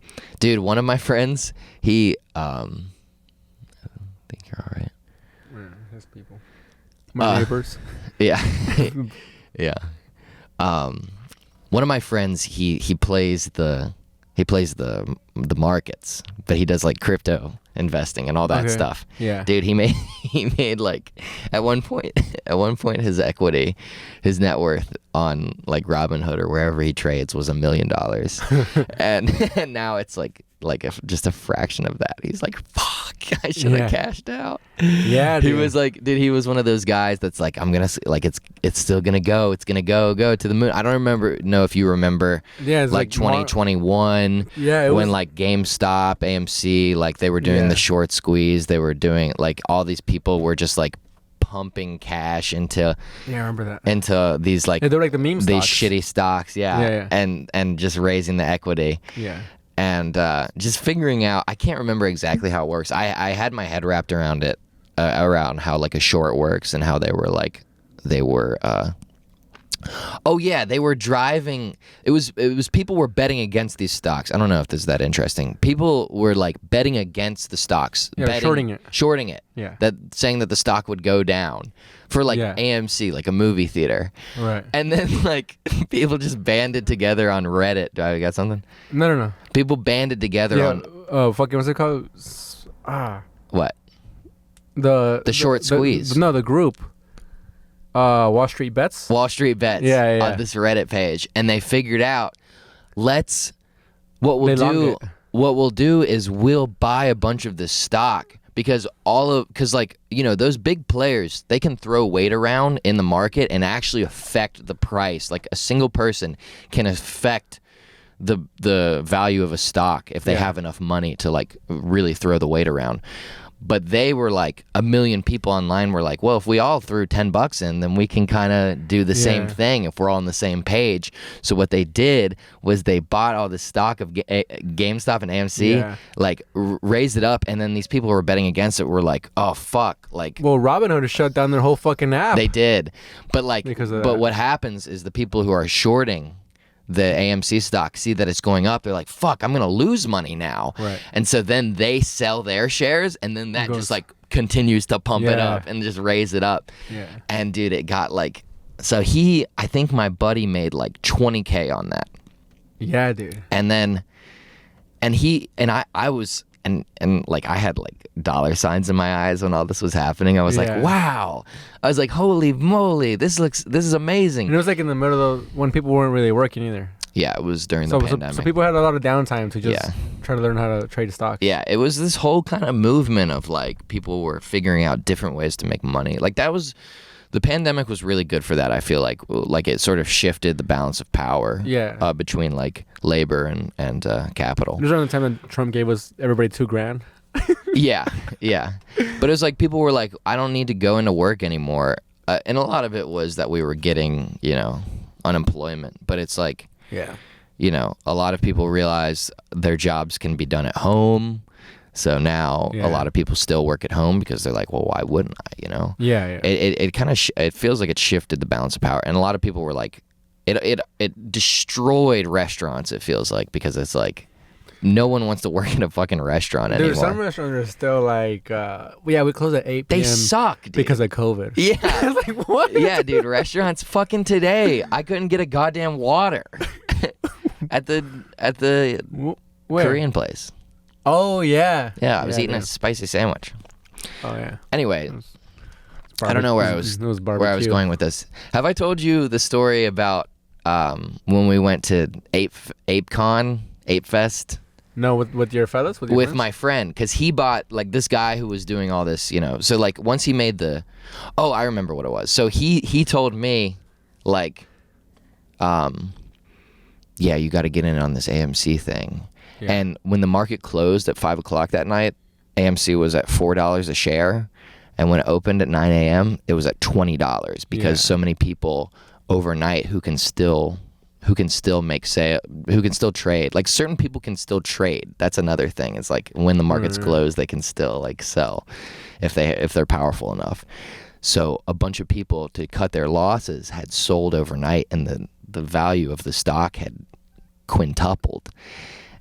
Speaker 2: Dude, one of my friends, he I think you're all right.
Speaker 3: Yeah, his people. My neighbors.
Speaker 2: Yeah. Yeah. One of my friends, he plays the markets, but he does like crypto investing and all that stuff.
Speaker 3: Yeah.
Speaker 2: Dude, he made like at one point his equity, his net worth on like Robinhood or wherever he trades was $1 million. and now it's like just a fraction of that. He's like, fuck, I should have cashed out.
Speaker 3: Yeah, dude.
Speaker 2: He was like, dude, he was one of those guys that's like, I'm gonna, like, it's still gonna go. It's gonna go to the moon. I don't know if you remember,
Speaker 3: it's
Speaker 2: like 2021,
Speaker 3: it
Speaker 2: when
Speaker 3: was,
Speaker 2: like GameStop, AMC, like they were doing the short squeeze. They were doing, like, all these people were just like pumping cash into
Speaker 3: I remember that.
Speaker 2: into these like,
Speaker 3: they're like the meme
Speaker 2: these
Speaker 3: stocks.
Speaker 2: shitty stocks, and just raising the equity.
Speaker 3: Yeah.
Speaker 2: And just figuring out, I can't remember exactly how it works. I had my head wrapped around it, around how like a short works, and how they were they were driving. It was people were betting against these stocks. I don't know if this is that interesting. People were like betting against the stocks.
Speaker 3: Yeah,
Speaker 2: shorting it.
Speaker 3: Yeah.
Speaker 2: Saying that the stock would go down for like AMC, like a movie theater.
Speaker 3: Right.
Speaker 2: And then like people just banded together on Reddit. Do I got something?
Speaker 3: No.
Speaker 2: People banded together on
Speaker 3: fucking what's it called?
Speaker 2: what?
Speaker 3: The
Speaker 2: short squeeze.
Speaker 3: The group. Wall Street Bets.
Speaker 2: Wall Street Bets.
Speaker 3: Yeah.
Speaker 2: On this Reddit page, and they figured out, what we'll do is we'll buy a bunch of this stock, because those big players, they can throw weight around in the market and actually affect the price. Like a single person can affect the value of a stock if they have enough money to like really throw the weight around. But they were like, 1 million people online were like, well, if we all threw $10 in, then we can kind of do the same thing if we're all on the same page. So what they did was they bought all the stock of GameStop and AMC, raised it up, and then these people who were betting against it were like, oh, fuck. Like,
Speaker 3: well, Robinhood has shut down their whole fucking app.
Speaker 2: They did. But
Speaker 3: But
Speaker 2: what happens is the people who are shorting the AMC stock see that it's going up. They're like, fuck, I'm going to lose money now.
Speaker 3: Right.
Speaker 2: And so then they sell their shares, and then that just like continues to pump it up and just raise it up. Yeah. And dude, it got like, so I think my buddy made like $20K on that.
Speaker 3: Yeah, dude.
Speaker 2: And then, I was, and like I had like dollar signs in my eyes when all this was happening. I was like, wow. I was like, holy moly, this is amazing.
Speaker 3: And it was like in the middle of when people weren't really working either.
Speaker 2: Yeah, it was during the pandemic.
Speaker 3: So people had a lot of downtime to just try to learn how to trade stocks.
Speaker 2: Yeah, it was this whole kind of movement of like people were figuring out different ways to make money. Like the pandemic was really good for that. I feel like it sort of shifted the balance of power between like labor and capital.
Speaker 3: It was around the time that Trump gave us everybody $2,000.
Speaker 2: Yeah. But it was like people were like, I don't need to go into work anymore. And a lot of it was that we were getting, unemployment. But it's like, a lot of people realize their jobs can be done at home. So now a lot of people still work at home because they're like, well, why wouldn't I,
Speaker 3: Yeah.
Speaker 2: It kind of, it feels like it shifted the balance of power. And a lot of people were like, It destroyed restaurants. It feels like, because it's like no one wants to work in a fucking restaurant anymore.
Speaker 3: Dude, some restaurants are still like, we close at 8 p.m.
Speaker 2: They suck, dude.
Speaker 3: because of COVID.
Speaker 2: Yeah.
Speaker 3: Like, what?
Speaker 2: Yeah, dude. Restaurants fucking today. I couldn't get a goddamn water at the
Speaker 3: Where?
Speaker 2: Korean place.
Speaker 3: Oh, yeah.
Speaker 2: Yeah, I was eating
Speaker 3: dude.
Speaker 2: a spicy sandwich.
Speaker 3: Oh, yeah.
Speaker 2: Anyway, I don't know where I was going with this. Have I told you the story about when we went to Ape Fest?
Speaker 3: No, with your fellas? With
Speaker 2: My friend, because he bought, like, this guy who was doing all this, so like once he made I remember what it was. So he told me, like, yeah, you got to get in on this AMC thing. Yeah. And when the market closed at 5 o'clock that night, AMC was at $4 a share. And when it opened at 9 a.m., it was at $20 because so many people overnight who can still trade. Like, certain people can still trade. That's another thing. It's like when the market's closed, they can still, like, sell if they're powerful enough. So a bunch of people, to cut their losses, had sold overnight, and the value of the stock had quintupled.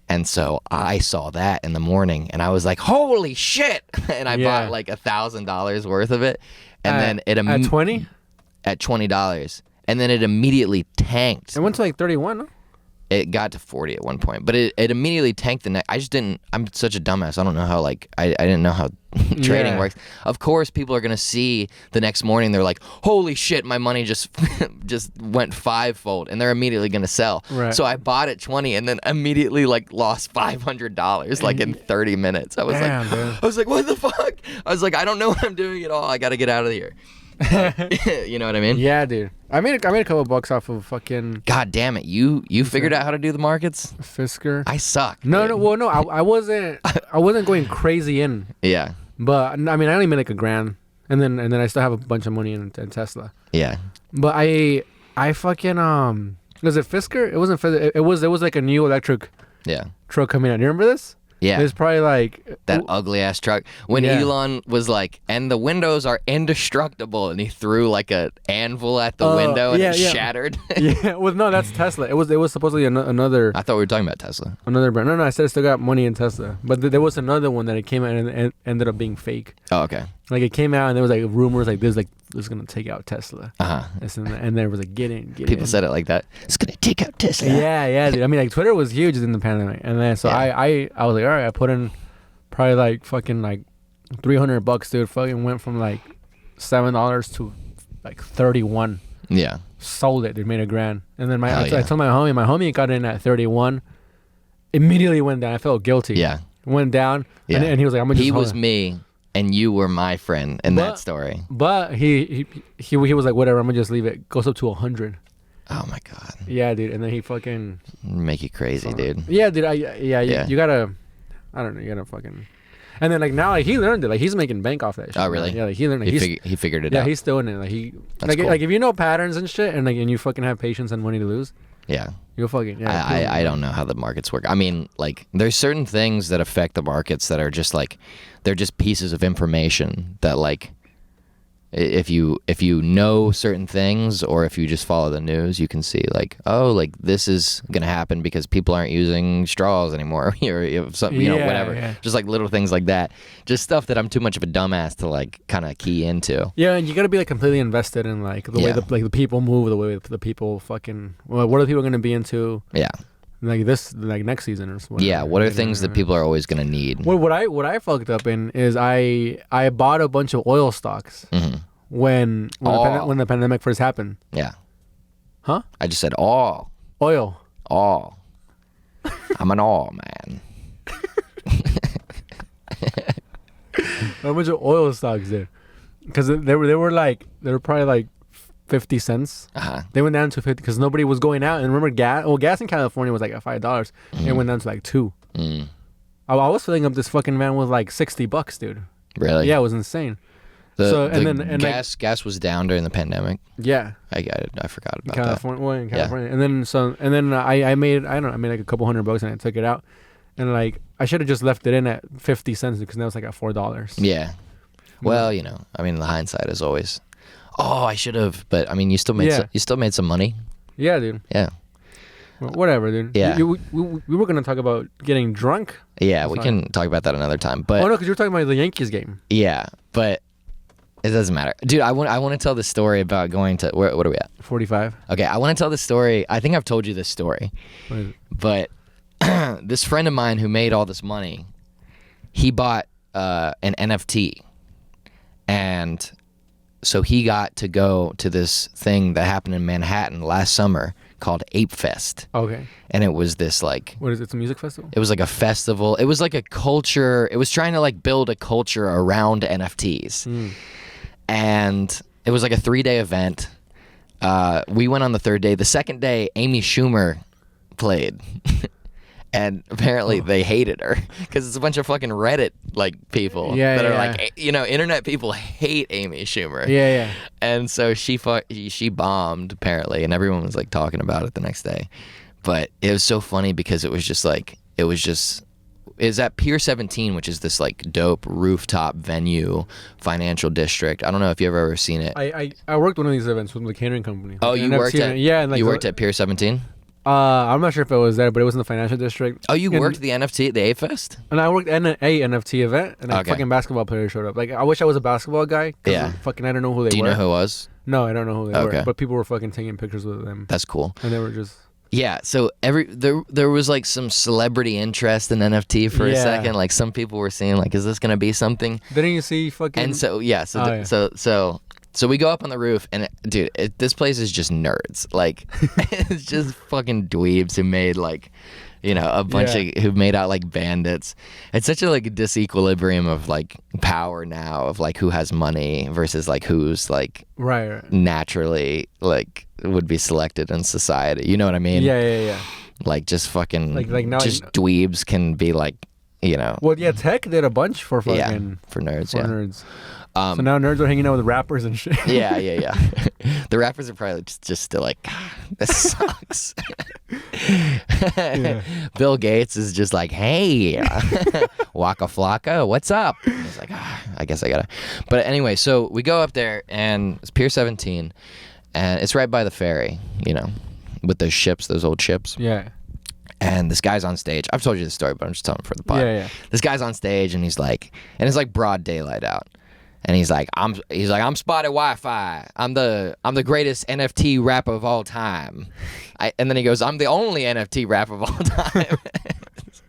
Speaker 2: And so I saw that in the morning, and I was like, "Holy shit!" And I bought like $1,000 worth of it, and then it
Speaker 3: at 20
Speaker 2: at $20, and then it immediately tanked.
Speaker 3: It went to like 31. No?
Speaker 2: It got to 40 at one point, but it immediately tanked the next. I just didn't. I'm such a dumbass. I don't know how I didn't know how trading works. Of course, people are gonna see the next morning. They're like, "Holy shit, my money just went fivefold," and they're immediately gonna sell.
Speaker 3: Right.
Speaker 2: So I bought at 20, and then immediately like lost $500 like in 30 minutes. I was like, "What the fuck?" I was like, "I don't know what I'm doing at all. I gotta get out of here." You know what I mean?
Speaker 3: Yeah, dude. I made a couple bucks off of fucking.
Speaker 2: God damn it! You figured out how to do the markets?
Speaker 3: Fisker.
Speaker 2: I suck.
Speaker 3: No. Well, no. I wasn't. I wasn't going crazy in.
Speaker 2: Yeah.
Speaker 3: But I mean, I only made like $1,000, and then I still have a bunch of money in Tesla.
Speaker 2: Yeah.
Speaker 3: But I fucking was it Fisker? It wasn't Fisker. It was like a new electric.
Speaker 2: Yeah.
Speaker 3: Truck coming out. You remember this?
Speaker 2: Yeah.
Speaker 3: It was probably like
Speaker 2: that ugly ass truck. When Elon was like, and the windows are indestructible, and he threw like a anvil at the window and it shattered.
Speaker 3: Yeah. Well, no, that's Tesla. It was supposedly another.
Speaker 2: I thought we were talking about Tesla.
Speaker 3: Another brand. No, I said I still got money in Tesla, but there was another one that it came out and ended up being fake.
Speaker 2: Oh, okay.
Speaker 3: Like, it came out and there was like rumors like this is gonna take out Tesla. And there was like get in.
Speaker 2: People said it like that. It's gonna take out Tesla.
Speaker 3: Yeah, dude. I mean, like, Twitter was huge in the pandemic, and then so I was like, all right, I put in probably like fucking like $300, dude. Fucking went from like $7 to like 31.
Speaker 2: Yeah.
Speaker 3: Sold it. Dude, made $1,000, and then I told my homie got in at 31. Immediately went down. I felt guilty.
Speaker 2: Yeah.
Speaker 3: Went down. Yeah. And he was like, I'm gonna.
Speaker 2: He was me. And you were my friend in that story.
Speaker 3: But he was like, whatever, I'm gonna just leave it. Goes up to 100.
Speaker 2: Oh my god.
Speaker 3: Yeah, dude. And then he fucking
Speaker 2: make you crazy, dude.
Speaker 3: Yeah, dude. You gotta, I don't know. You gotta fucking. And then like now, like, he learned it. Like, he's making bank off that shit.
Speaker 2: Oh really?
Speaker 3: Yeah, like, he learned it.
Speaker 2: He figured it out.
Speaker 3: Yeah, he's still in it. Like,
Speaker 2: That's cool.
Speaker 3: like if you know patterns and shit, and you fucking have patience and money to lose.
Speaker 2: Yeah.
Speaker 3: You'll fucking.
Speaker 2: Yeah. I don't know how the markets work. I mean, like, there's certain things that affect the markets that are just like, they're just pieces of information that, like, if you know certain things, or if you just follow the news, you can see like, oh, like, this is gonna happen because people aren't using straws anymore, or something, whatever. Yeah. Just like little things like that. Just stuff that I'm too much of a dumbass to like kind of key into.
Speaker 3: Yeah, and you gotta be like completely invested in like the way the people move, the way the people fucking. Well, what are people gonna be into?
Speaker 2: Yeah.
Speaker 3: Like this, like next season or something.
Speaker 2: Yeah, what are things that people are always gonna need?
Speaker 3: Well, what I fucked up in is I bought a bunch of oil stocks when the pandemic first happened.
Speaker 2: Yeah.
Speaker 3: Huh?
Speaker 2: I just said all.
Speaker 3: Oil.
Speaker 2: All. I'm an all man.
Speaker 3: A bunch of oil stocks there, because they were probably like 50 cents. They went down to 50 because nobody was going out. And remember, gas in California was like at $5. It went down to like $2. I was filling up this fucking van with like $60, dude.
Speaker 2: Really?
Speaker 3: Yeah, it was insane.
Speaker 2: Gas was down during the pandemic.
Speaker 3: Yeah,
Speaker 2: I forgot about
Speaker 3: California.
Speaker 2: that.
Speaker 3: Well, in California, and then I made like a couple $100 and I took it out, and like I should have just left it in at 50 cents because now it's like at $4.
Speaker 2: Yeah. Well, I mean, the hindsight is always. Oh, I should have, but I mean, you still made some money.
Speaker 3: Yeah, dude.
Speaker 2: Yeah.
Speaker 3: Well, whatever, dude.
Speaker 2: Yeah.
Speaker 3: We were gonna talk about getting drunk.
Speaker 2: Yeah,
Speaker 3: That's
Speaker 2: we
Speaker 3: fine.
Speaker 2: can talk about that another time. But
Speaker 3: Oh no, because you were talking about the Yankees game.
Speaker 2: yeah, but it doesn't matter, dude. I want to tell the story about going to what are we at?
Speaker 3: 45.
Speaker 2: Okay, I want to tell the story. I think I've told you this story,
Speaker 3: What is it?
Speaker 2: but this friend of mine who made all this money, he bought an NFT, and so he got to go to this thing that happened in Manhattan last summer called Ape Fest,
Speaker 3: Okay.
Speaker 2: and it was this like.
Speaker 3: What is it? It's a music festival.
Speaker 2: It was like a festival. It was like a culture. It was trying to like build a culture around NFTs. And it was like a 3-day event. We went on the 3rd day. The 2nd day, Amy Schumer played. And apparently they hated her because it's a bunch of fucking Reddit like people that are like, you know, internet people hate Amy Schumer.
Speaker 3: Yeah.
Speaker 2: And so she bombed apparently, and everyone was like talking about it the next day. But it was so funny because it was at Pier 17, which is this like dope rooftop venue, financial district. I don't know if you've ever seen it.
Speaker 3: I worked one of these events with the catering company.
Speaker 2: Oh, you worked at
Speaker 3: and
Speaker 2: you worked at Pier 17?
Speaker 3: I'm not sure if it was there, but it was in the financial district.
Speaker 2: Oh, you worked the NFT, the Ape Fest?
Speaker 3: And I worked at a NFT event, and a
Speaker 2: Okay.
Speaker 3: fucking basketball player showed up. Like, I wish I was a basketball guy. 'Cause
Speaker 2: Yeah.
Speaker 3: Fucking, I don't know who they were.
Speaker 2: Do you know who it was?
Speaker 3: No, I don't know who they
Speaker 2: Okay.
Speaker 3: were. But people were fucking taking pictures with them,
Speaker 2: That's cool.
Speaker 3: and they were just.
Speaker 2: Yeah, so there was like some celebrity interest in NFT for a
Speaker 3: Yeah.
Speaker 2: second. Like some people were saying like, is this gonna be something?
Speaker 3: Didn't you see fucking?
Speaker 2: And so yeah, so
Speaker 3: Oh,
Speaker 2: th-
Speaker 3: yeah.
Speaker 2: so we go up on the roof, and this place is just nerds. Like it's just fucking dweebs who made like, you know, a bunch of who made out like bandits. It's such a like disequilibrium of like power now of like who has money versus like who's like
Speaker 3: right.
Speaker 2: naturally like would be selected in society. You know what I mean?
Speaker 3: Yeah.
Speaker 2: Like just fucking
Speaker 3: Like now
Speaker 2: just dweebs can be like, you know.
Speaker 3: Well, yeah, Tech did a bunch for fucking
Speaker 2: Yeah, for nerds.
Speaker 3: for
Speaker 2: Yeah.
Speaker 3: nerds. So now nerds are hanging out with rappers and shit.
Speaker 2: Yeah. The rappers are probably just still like, "God, this sucks." Bill Gates is just like, "Hey, Waka Flocka, what's up?" And he's like, I guess I gotta. But anyway, so we go up there, and it's Pier 17, and it's right by the ferry, you know, with those ships, those old ships.
Speaker 3: Yeah.
Speaker 2: And this guy's on stage. I've told you this story, but I'm just telling it for the pod.
Speaker 3: Yeah.
Speaker 2: This guy's on stage, and he's like, and it's like broad daylight out. And he's like, I'm Spotted Wi-Fi. I'm the greatest NFT rapper of all time. And then he goes, I'm the only NFT rapper of all time.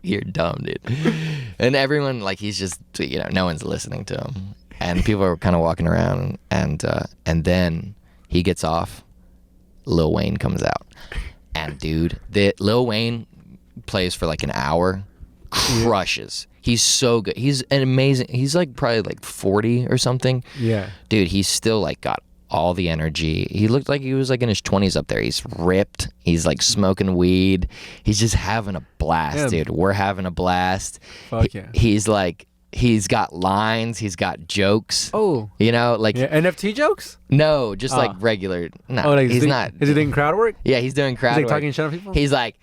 Speaker 2: You're dumb, dude. And everyone, like, he's just, you know, no one's listening to him. And people are kind of walking around, and then he gets off. Lil Wayne comes out, and dude, Lil Wayne plays for like an hour, crushes. He's so good. He's an amazing. He's like probably like 40 or something.
Speaker 3: Yeah.
Speaker 2: Dude, he's still like got all the energy. He looked like he was like in his 20s up there. He's ripped. He's like smoking weed. He's just having a blast, dude. We're having a blast.
Speaker 3: Fuck yeah.
Speaker 2: He's got lines. He's got jokes.
Speaker 3: Oh.
Speaker 2: You know, like
Speaker 3: NFT jokes?
Speaker 2: no, just like regular. No,
Speaker 3: Oh, like
Speaker 2: he's not.
Speaker 3: Is he doing crowd work?
Speaker 2: Yeah, he's doing crowd
Speaker 3: Is he
Speaker 2: work.
Speaker 3: talking shit on people?
Speaker 2: He's like,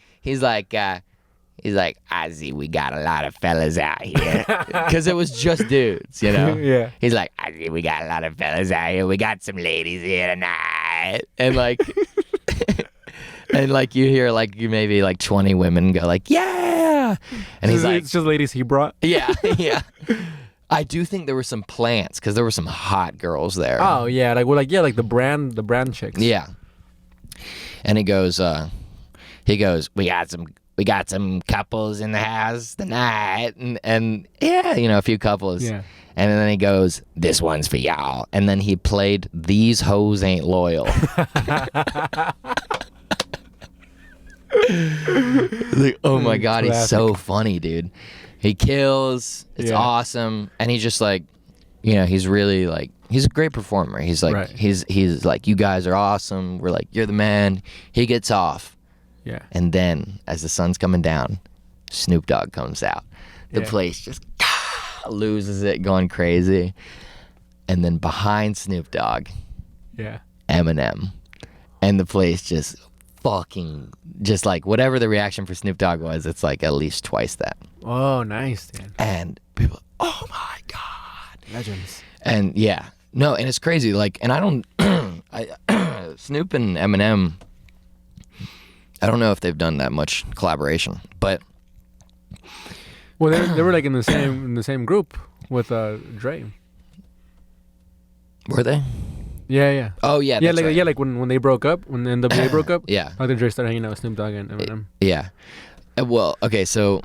Speaker 2: I see we got a lot of fellas out here. Because it was just dudes, you know?
Speaker 3: Yeah.
Speaker 2: He's like, I see we got a lot of fellas out here. We got some ladies here tonight. And like, and like you hear like you maybe like 20 women go like, yeah. And he's like,
Speaker 3: it's just ladies he brought.
Speaker 2: yeah. I do think there were some plants because there were some hot girls there.
Speaker 3: Oh yeah, like well, like yeah, like the brand chicks.
Speaker 2: Yeah. And he goes, we got some couples in the house tonight, and yeah, you know, a few couples.
Speaker 3: Yeah.
Speaker 2: And then he goes, this one's for y'all. And then he played These Hoes Ain't Loyal. Like, oh my God,
Speaker 3: classic.
Speaker 2: he's so funny, dude. He kills. It's
Speaker 3: Yeah.
Speaker 2: awesome. And he's just like, you know, he's really like, he's a great performer. He's like,
Speaker 3: Right.
Speaker 2: he's like, you guys are awesome. We're like, you're the man. He gets off.
Speaker 3: Yeah.
Speaker 2: And then, as the sun's coming down, Snoop Dogg comes out. The
Speaker 3: Yeah.
Speaker 2: place just loses it, going crazy. And then behind Snoop Dogg,
Speaker 3: Yeah.
Speaker 2: Eminem. And the place just fucking, just like whatever the reaction for Snoop Dogg was, it's like at least twice that.
Speaker 3: Oh, nice, dude.
Speaker 2: And people, oh my God.
Speaker 3: Legends.
Speaker 2: And yeah, no, and it's crazy. Like, and I don't, Snoop and Eminem, I don't know if they've done that much collaboration, but
Speaker 3: Well, they were like in the same group with Dre.
Speaker 2: were they?
Speaker 3: Yeah, yeah.
Speaker 2: Oh yeah,
Speaker 3: Yeah,
Speaker 2: that's
Speaker 3: like
Speaker 2: right.
Speaker 3: yeah, like when they broke up, when the NWA broke up.
Speaker 2: Yeah.
Speaker 3: I think Dre started hanging out with Snoop Dogg and Eminem.
Speaker 2: Yeah. Well, okay, so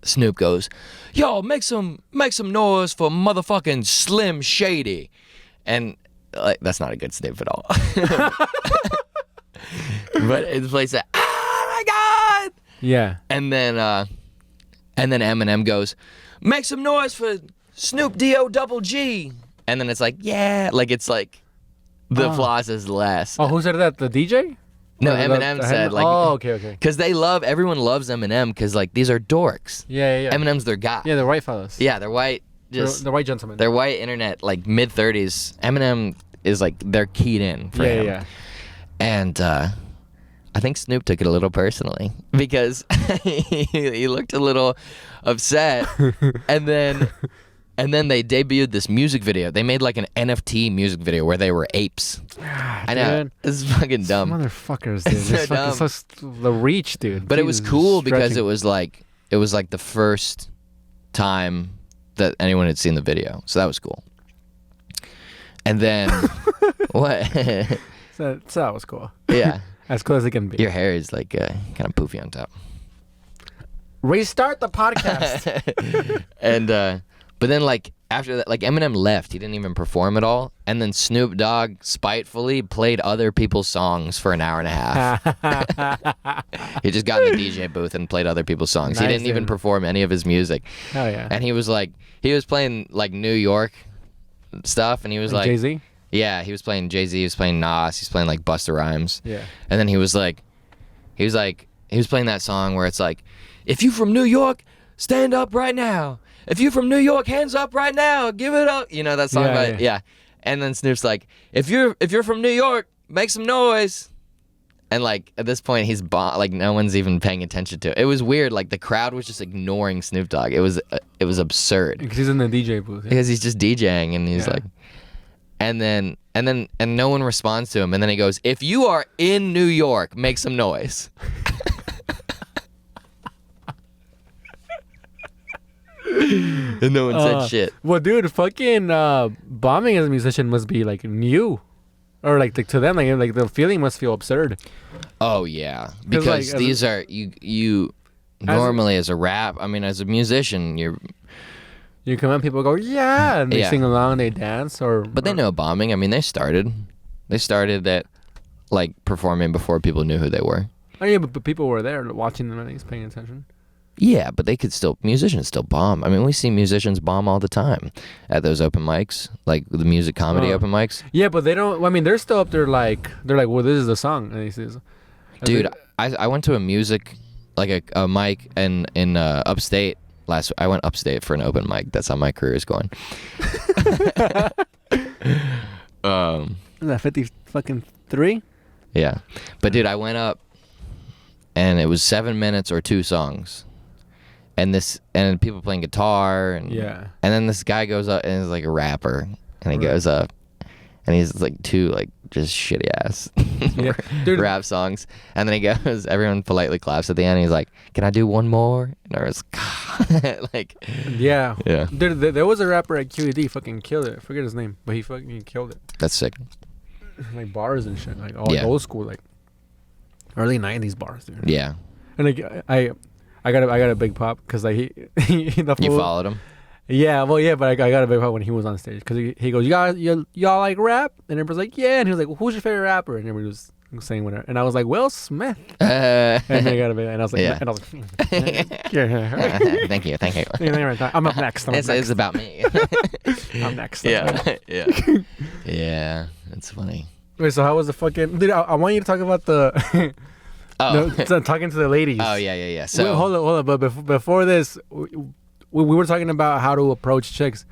Speaker 2: Snoop goes, "Yo, make some noise for motherfucking Slim Shady," and like that's not a good Snoop at all. But the place said, "Oh my god!"
Speaker 3: Yeah.
Speaker 2: And then Eminem goes, "Make some noise for Snoop D-O-double-G," and then it's like, yeah, like it's like the applause is less.
Speaker 3: Oh, who said that? The DJ?
Speaker 2: No,
Speaker 3: Or
Speaker 2: Eminem said like,
Speaker 3: oh, okay.
Speaker 2: because everyone loves Eminem because like these are dorks.
Speaker 3: Yeah.
Speaker 2: Eminem's their guy.
Speaker 3: Yeah, the white fellas.
Speaker 2: Yeah, they're white.
Speaker 3: The white gentlemen.
Speaker 2: They're white internet, like mid-30s. Eminem is like they're keyed in for him.
Speaker 3: Yeah.
Speaker 2: And I think Snoop took it a little personally because he looked a little upset, and then they debuted this music video. They made like an NFT music video where they were apes. I know.
Speaker 3: Dude.
Speaker 2: This is fucking dumb.
Speaker 3: Motherfuckers, dude.
Speaker 2: It's so
Speaker 3: It's fucking
Speaker 2: dumb.
Speaker 3: so the reach, dude.
Speaker 2: But it was
Speaker 3: Jesus,
Speaker 2: cool because
Speaker 3: stretching.
Speaker 2: it was like the first time that anyone had seen the video. So that was cool. And then what?
Speaker 3: So that was cool.
Speaker 2: Yeah.
Speaker 3: As cool as it can be.
Speaker 2: Your hair is like kind of poofy on top.
Speaker 3: Restart the podcast.
Speaker 2: And but then like after that, like Eminem left. He didn't even perform at all. And then Snoop Dogg spitefully played other people's songs for an hour and a half. He just got in the DJ booth and played other people's songs. He
Speaker 3: Nice,
Speaker 2: didn't even
Speaker 3: dude.
Speaker 2: perform any of his music.
Speaker 3: Oh yeah.
Speaker 2: And he was playing like New York stuff, and he was like,
Speaker 3: Jay-Z?
Speaker 2: yeah, he was playing Jay-Z, he was playing Nas, he's playing like Busta Rhymes.
Speaker 3: Yeah.
Speaker 2: And then he was playing that song where it's like, if you from New York, stand up right now. If you from New York, hands up right now. Give it up. You know that song,
Speaker 3: Yeah,
Speaker 2: yeah. And then Snoop's like, if you're from New York, make some noise. And like at this point, he's like no one's even paying attention to it. It was weird. Like the crowd was just ignoring Snoop Dogg. It was absurd
Speaker 3: Because he's in the DJ booth. Yeah.
Speaker 2: because he's just DJing and he's
Speaker 3: Yeah.
Speaker 2: like, and no one responds to him. And then he goes, if you are in New York, make some noise. And no one said shit.
Speaker 3: Well, dude, fucking bombing as a musician must be like new, or like to them, like the feeling must feel absurd.
Speaker 2: Oh yeah,
Speaker 3: 'Cause,
Speaker 2: because
Speaker 3: like, as
Speaker 2: these are you normally as a rap. I mean, as a musician, you're.
Speaker 3: You come out, people go yeah, and they
Speaker 2: Yeah.
Speaker 3: sing along, they dance,
Speaker 2: But they know bombing. I mean, they started at like performing before people knew who they were.
Speaker 3: Oh yeah, but people were there watching them and he's paying attention.
Speaker 2: Yeah, but musicians still bomb. I mean, we see musicians bomb all the time at those open mics, like the music comedy
Speaker 3: Oh.
Speaker 2: open mics.
Speaker 3: Yeah, but they don't. I mean, they're still up there. They're like, well, this is the song. And he says,
Speaker 2: Dude, I went to a music, like a mic in upstate I went upstate for an open mic. That's how my career is going.
Speaker 3: is that 50 fucking 3?
Speaker 2: Yeah, but dude, I went up, and it was 7 minutes or 2 songs, and people playing guitar, and
Speaker 3: Yeah.
Speaker 2: and then this guy goes up and is like a rapper, and he
Speaker 3: Right.
Speaker 2: goes up, and he's like 2 like just shitty ass
Speaker 3: Yeah. Dude.
Speaker 2: rap songs, and then he goes, everyone politely claps at the end. And he's like, "Can I do one more?" And I was like,
Speaker 3: Yeah.
Speaker 2: yeah,
Speaker 3: Dude, there was a rapper at QED fucking killed it. I forget his name, but he fucking killed it.
Speaker 2: that's sick.
Speaker 3: Like bars and shit, like all
Speaker 2: Yeah.
Speaker 3: old school, like early 90s bars, dude.
Speaker 2: Yeah,
Speaker 3: And like I got a big pop because like he the
Speaker 2: you
Speaker 3: fool-
Speaker 2: followed him.
Speaker 3: Yeah, well, yeah, but I got a big pop when he was on stage because he goes, y'all like rap? And everybody's like, yeah. And he was like, well, who's your favorite rapper? And everybody was saying whatever. And I was like, Will Smith. And then I got a big, and I was like,
Speaker 2: Yeah.
Speaker 3: and I was like, yeah.
Speaker 2: Thank you.
Speaker 3: I'm up next.
Speaker 2: It's about me.
Speaker 3: I'm next.
Speaker 2: Yeah, yeah, yeah. That's funny.
Speaker 3: Wait, so how was the fucking? Dude, I want you to talk about the.
Speaker 2: Oh,
Speaker 3: talking to the ladies.
Speaker 2: oh yeah. So
Speaker 3: Wait, hold on. But before this, we were talking about how to approach chicks,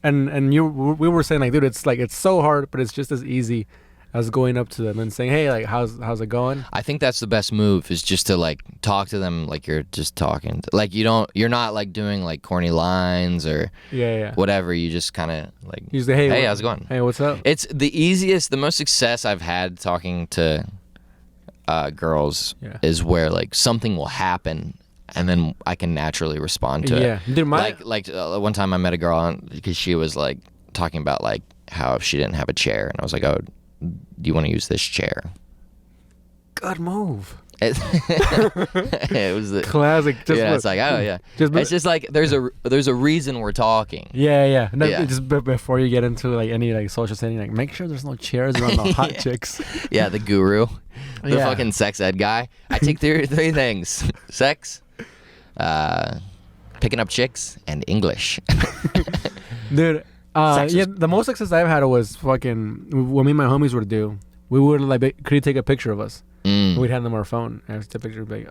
Speaker 3: and we were saying like, dude, it's so hard, but it's just as easy as going up to them and saying, "Hey, like, how's it going?"
Speaker 2: I think that's the best move, is just to like talk to them like you're just talking. Like you're not like doing like corny lines or
Speaker 3: Yeah.
Speaker 2: whatever. You just kind of like,
Speaker 3: Use the, "Hey,
Speaker 2: how's it going?"
Speaker 3: Hey, what's up?
Speaker 2: It's the most success I've had talking to girls is where like something will happen and then I can naturally respond to it.
Speaker 3: Yeah, dude,
Speaker 2: like one time I met a girl because she was like talking about like how she didn't have a chair, and I was like, "Oh, do you want to use this chair?"
Speaker 3: good move.
Speaker 2: It was the
Speaker 3: Classic.
Speaker 2: it's like, oh yeah. It's just like there's a reason we're talking.
Speaker 3: Yeah. No,
Speaker 2: Yeah.
Speaker 3: just before you get into like any like social setting, like make sure there's no chairs around the hot chicks.
Speaker 2: Yeah, the guru, the
Speaker 3: Yeah.
Speaker 2: fucking sex ed guy. I take three things: sex, picking up chicks, and English.
Speaker 3: Dude, the most success I've had was fucking what me and my homies would do. We would like could take a picture of us. We'd hand them our phone and take a picture. Like,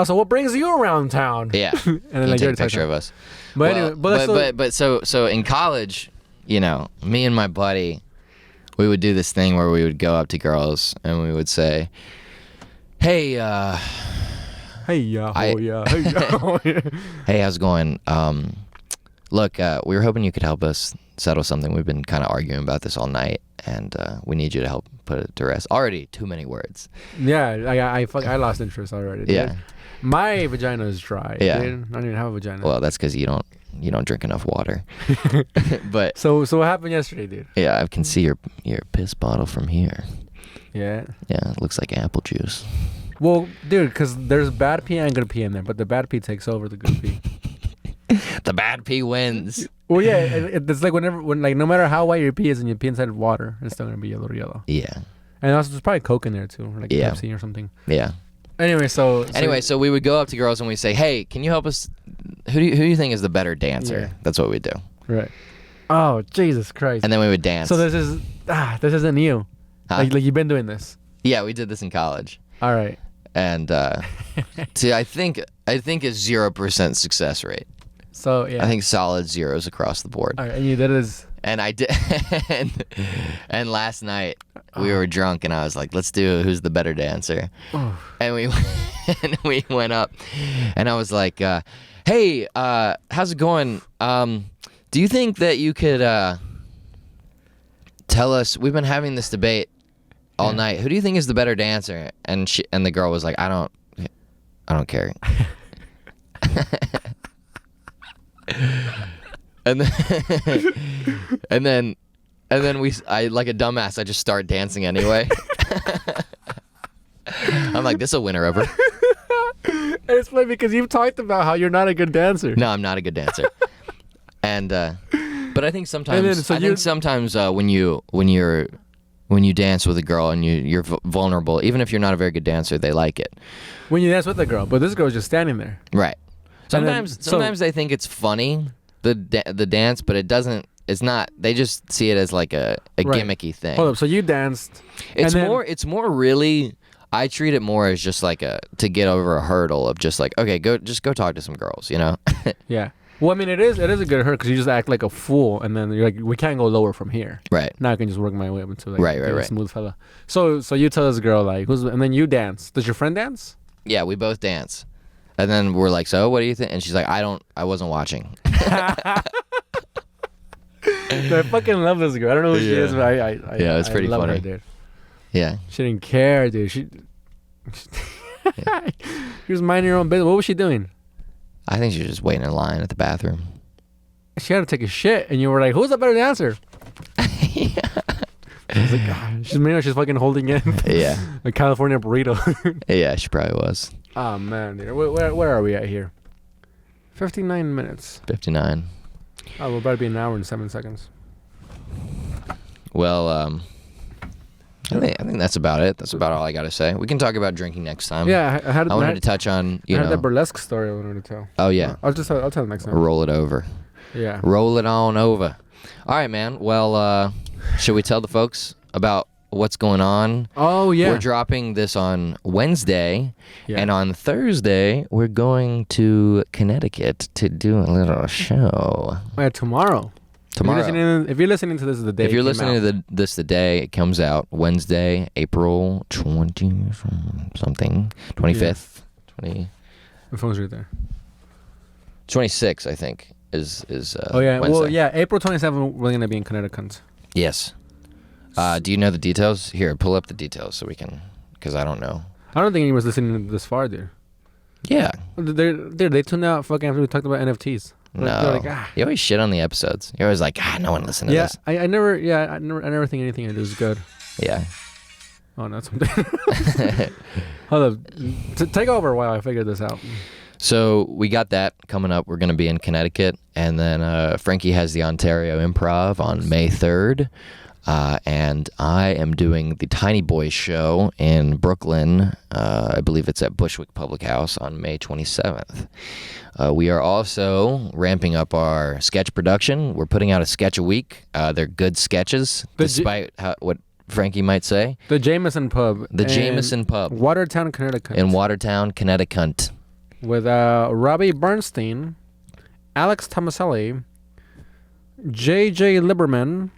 Speaker 3: so what brings you around town?
Speaker 2: Yeah,
Speaker 3: and then like
Speaker 2: take a picture of us.
Speaker 3: But
Speaker 2: Well,
Speaker 3: anyway,
Speaker 2: but so in college, you know, me and my buddy, we would do this thing where we would go up to girls and we would say, "Hey,
Speaker 3: hey,
Speaker 2: hey, how's it going? Look, we were hoping you could help us settle something. We've been kind of arguing about this all night, and we need you to help put it to rest." Already too many words.
Speaker 3: Yeah, I lost interest already. Dude.
Speaker 2: Yeah.
Speaker 3: My vagina is dry.
Speaker 2: Yeah.
Speaker 3: Dude. I don't even have a vagina.
Speaker 2: Well, that's because you don't drink enough water. But
Speaker 3: so what happened yesterday, dude?
Speaker 2: yeah, I can see your piss bottle from here.
Speaker 3: Yeah.
Speaker 2: Yeah, it looks like apple juice.
Speaker 3: Well, dude, because there's bad pee and good pee in there, but the bad pee takes over the good pee.
Speaker 2: The bad pee wins.
Speaker 3: Well, yeah, it's like when no matter how white your pee is and you pee inside of water, it's still gonna be a little yellow.
Speaker 2: Yeah.
Speaker 3: And also, there's probably Coke in there too, or like Pepsi or something.
Speaker 2: Yeah.
Speaker 3: Anyway, so
Speaker 2: we would go up to girls and we say, "Hey, can you help us? Who do you think is the better dancer?"
Speaker 3: Yeah.
Speaker 2: That's what we do.
Speaker 3: Right. Oh, Jesus Christ.
Speaker 2: And then we would dance.
Speaker 3: So this isn't you.
Speaker 2: Huh?
Speaker 3: Like you've been doing this.
Speaker 2: Yeah, we did this in college.
Speaker 3: All right.
Speaker 2: And see, I think it's 0% success rate.
Speaker 3: So yeah.
Speaker 2: I think solid zeros across the board.
Speaker 3: All right, and you did it.
Speaker 2: And I did. And last night we were drunk, and I was like, "Let's do who's the better dancer." And we went up, and I was like, "Hey, how's it going? Do you think that you could tell us? We've been having this debate all night. Who do you think is the better dancer?" And the girl was like, "I don't care." And then I like a dumbass, I just start dancing anyway. I'm like, "This'll win her over."
Speaker 3: And it's funny because you've talked about how you're not a good dancer.
Speaker 2: No, I'm not a good dancer. And but I think sometimes when you dance with a girl and you're vulnerable, even if you're not a very good dancer, they like it.
Speaker 3: When you dance with a girl, but this girl's just standing there.
Speaker 2: Right. Sometimes they think it's funny, the dance, but it doesn't. It's not. They just see it as like a gimmicky thing.
Speaker 3: Hold up. So you danced.
Speaker 2: It's more really. I treat it more as just like to get over a hurdle of just like, okay, go talk to some girls, you know.
Speaker 3: Yeah. Well, I mean, it is a good hurt because you just act like a fool, and then you're like, we can't go lower from here.
Speaker 2: Right.
Speaker 3: Now I can just work my way up into like
Speaker 2: right.
Speaker 3: a smooth fella. So you tell this girl like, and then you dance. Does your friend dance?
Speaker 2: Yeah, we both dance. And then we're like, "So, what do you think?" And she's like, I wasn't watching."
Speaker 3: I fucking love this girl. I don't know who she is, but I
Speaker 2: it's pretty
Speaker 3: love
Speaker 2: funny.
Speaker 3: her, dude.
Speaker 2: Yeah.
Speaker 3: She didn't care, dude. She was minding her own business. What was she doing?
Speaker 2: I think she was just waiting in line at the bathroom.
Speaker 3: She had to take a shit, and you were like, "Who's the better dancer?"
Speaker 2: Yeah.
Speaker 3: She's like, she's fucking holding in.
Speaker 2: Yeah.
Speaker 3: A California burrito.
Speaker 2: Yeah, she probably was.
Speaker 3: Oh man, dude. Where are we at here? 59 minutes.
Speaker 2: 59.
Speaker 3: Oh, we're about to be an hour and 7 seconds.
Speaker 2: Well, I think that's about it. That's about all I got to say. We can talk about drinking next time.
Speaker 3: Yeah, I
Speaker 2: wanted to touch on,
Speaker 3: I had that burlesque story I wanted to tell.
Speaker 2: Oh, yeah.
Speaker 3: I'll tell it next time.
Speaker 2: Roll it over.
Speaker 3: Yeah.
Speaker 2: Roll it on over. All right, man. Well, should we tell the folks about what's going on?
Speaker 3: Oh, yeah.
Speaker 2: We're dropping this on Wednesday, and on Thursday, we're going to Connecticut to do a little show.
Speaker 3: Yeah, tomorrow.
Speaker 2: Tomorrow.
Speaker 3: If you're listening to this the day,
Speaker 2: If you're listening to this the day it comes out, Wednesday, April 20 something, 25th, 20.
Speaker 3: My phone's right there.
Speaker 2: 26, I think, is
Speaker 3: Oh yeah,
Speaker 2: Wednesday.
Speaker 3: well yeah, April 27th we're gonna be in Connecticut.
Speaker 2: Yes. Do you know the details? Here, pull up the details so we can, because I don't know.
Speaker 3: I don't think anyone's listening this far, dude.
Speaker 2: Yeah.
Speaker 3: They tuned out fucking after we talked about NFTs.
Speaker 2: No.
Speaker 3: They're like, ah.
Speaker 2: You always shit on the episodes. You're always like, no one listened to
Speaker 3: Yeah,
Speaker 2: this.
Speaker 3: I never think anything I do is good.
Speaker 2: Yeah.
Speaker 3: Oh, no, something. Hold up. Take over while I figure this out.
Speaker 2: So we got that coming up. We're going to be in Connecticut. And then Frankie has the Ontario Improv on May 3rd. And I am doing the Tiny Boys show in Brooklyn. I believe it's at Bushwick Public House on May 27th. We are also ramping up our sketch production. We're putting out a sketch a week. They're good sketches, despite what Frankie might say.
Speaker 3: The Jameson Pub.
Speaker 2: The Jameson Pub.
Speaker 3: Watertown, Connecticut.
Speaker 2: In Watertown, Connecticut.
Speaker 3: With Robbie Bernstein, Alex Tomaselli, J.J. Liberman,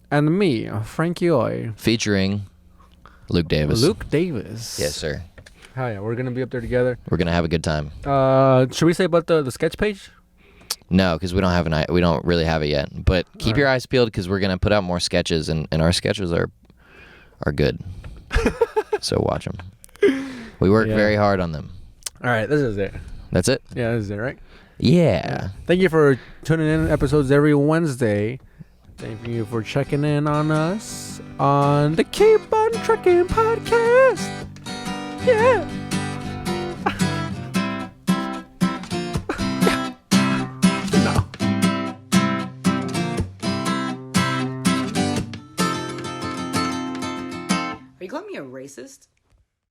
Speaker 3: and me, Frankie Oy.
Speaker 2: Featuring Luke Davis.
Speaker 3: Luke Davis.
Speaker 2: Yes, sir.
Speaker 3: Hell yeah, we're going to be up there together.
Speaker 2: We're going to have a good time.
Speaker 3: Should we say about the sketch page?
Speaker 2: No, because we don't really have it yet. But keep your eyes peeled because we're going to put out more sketches, and our sketches are good. So watch them. We work very hard on them.
Speaker 3: All right, this is it.
Speaker 2: That's it?
Speaker 3: Yeah, this is it, right?
Speaker 2: Yeah.
Speaker 3: Thank you for tuning in episodes every Wednesday. Thank you for checking in on us on the Keep on Trucking podcast. Yeah. No.
Speaker 1: Are you calling me a racist?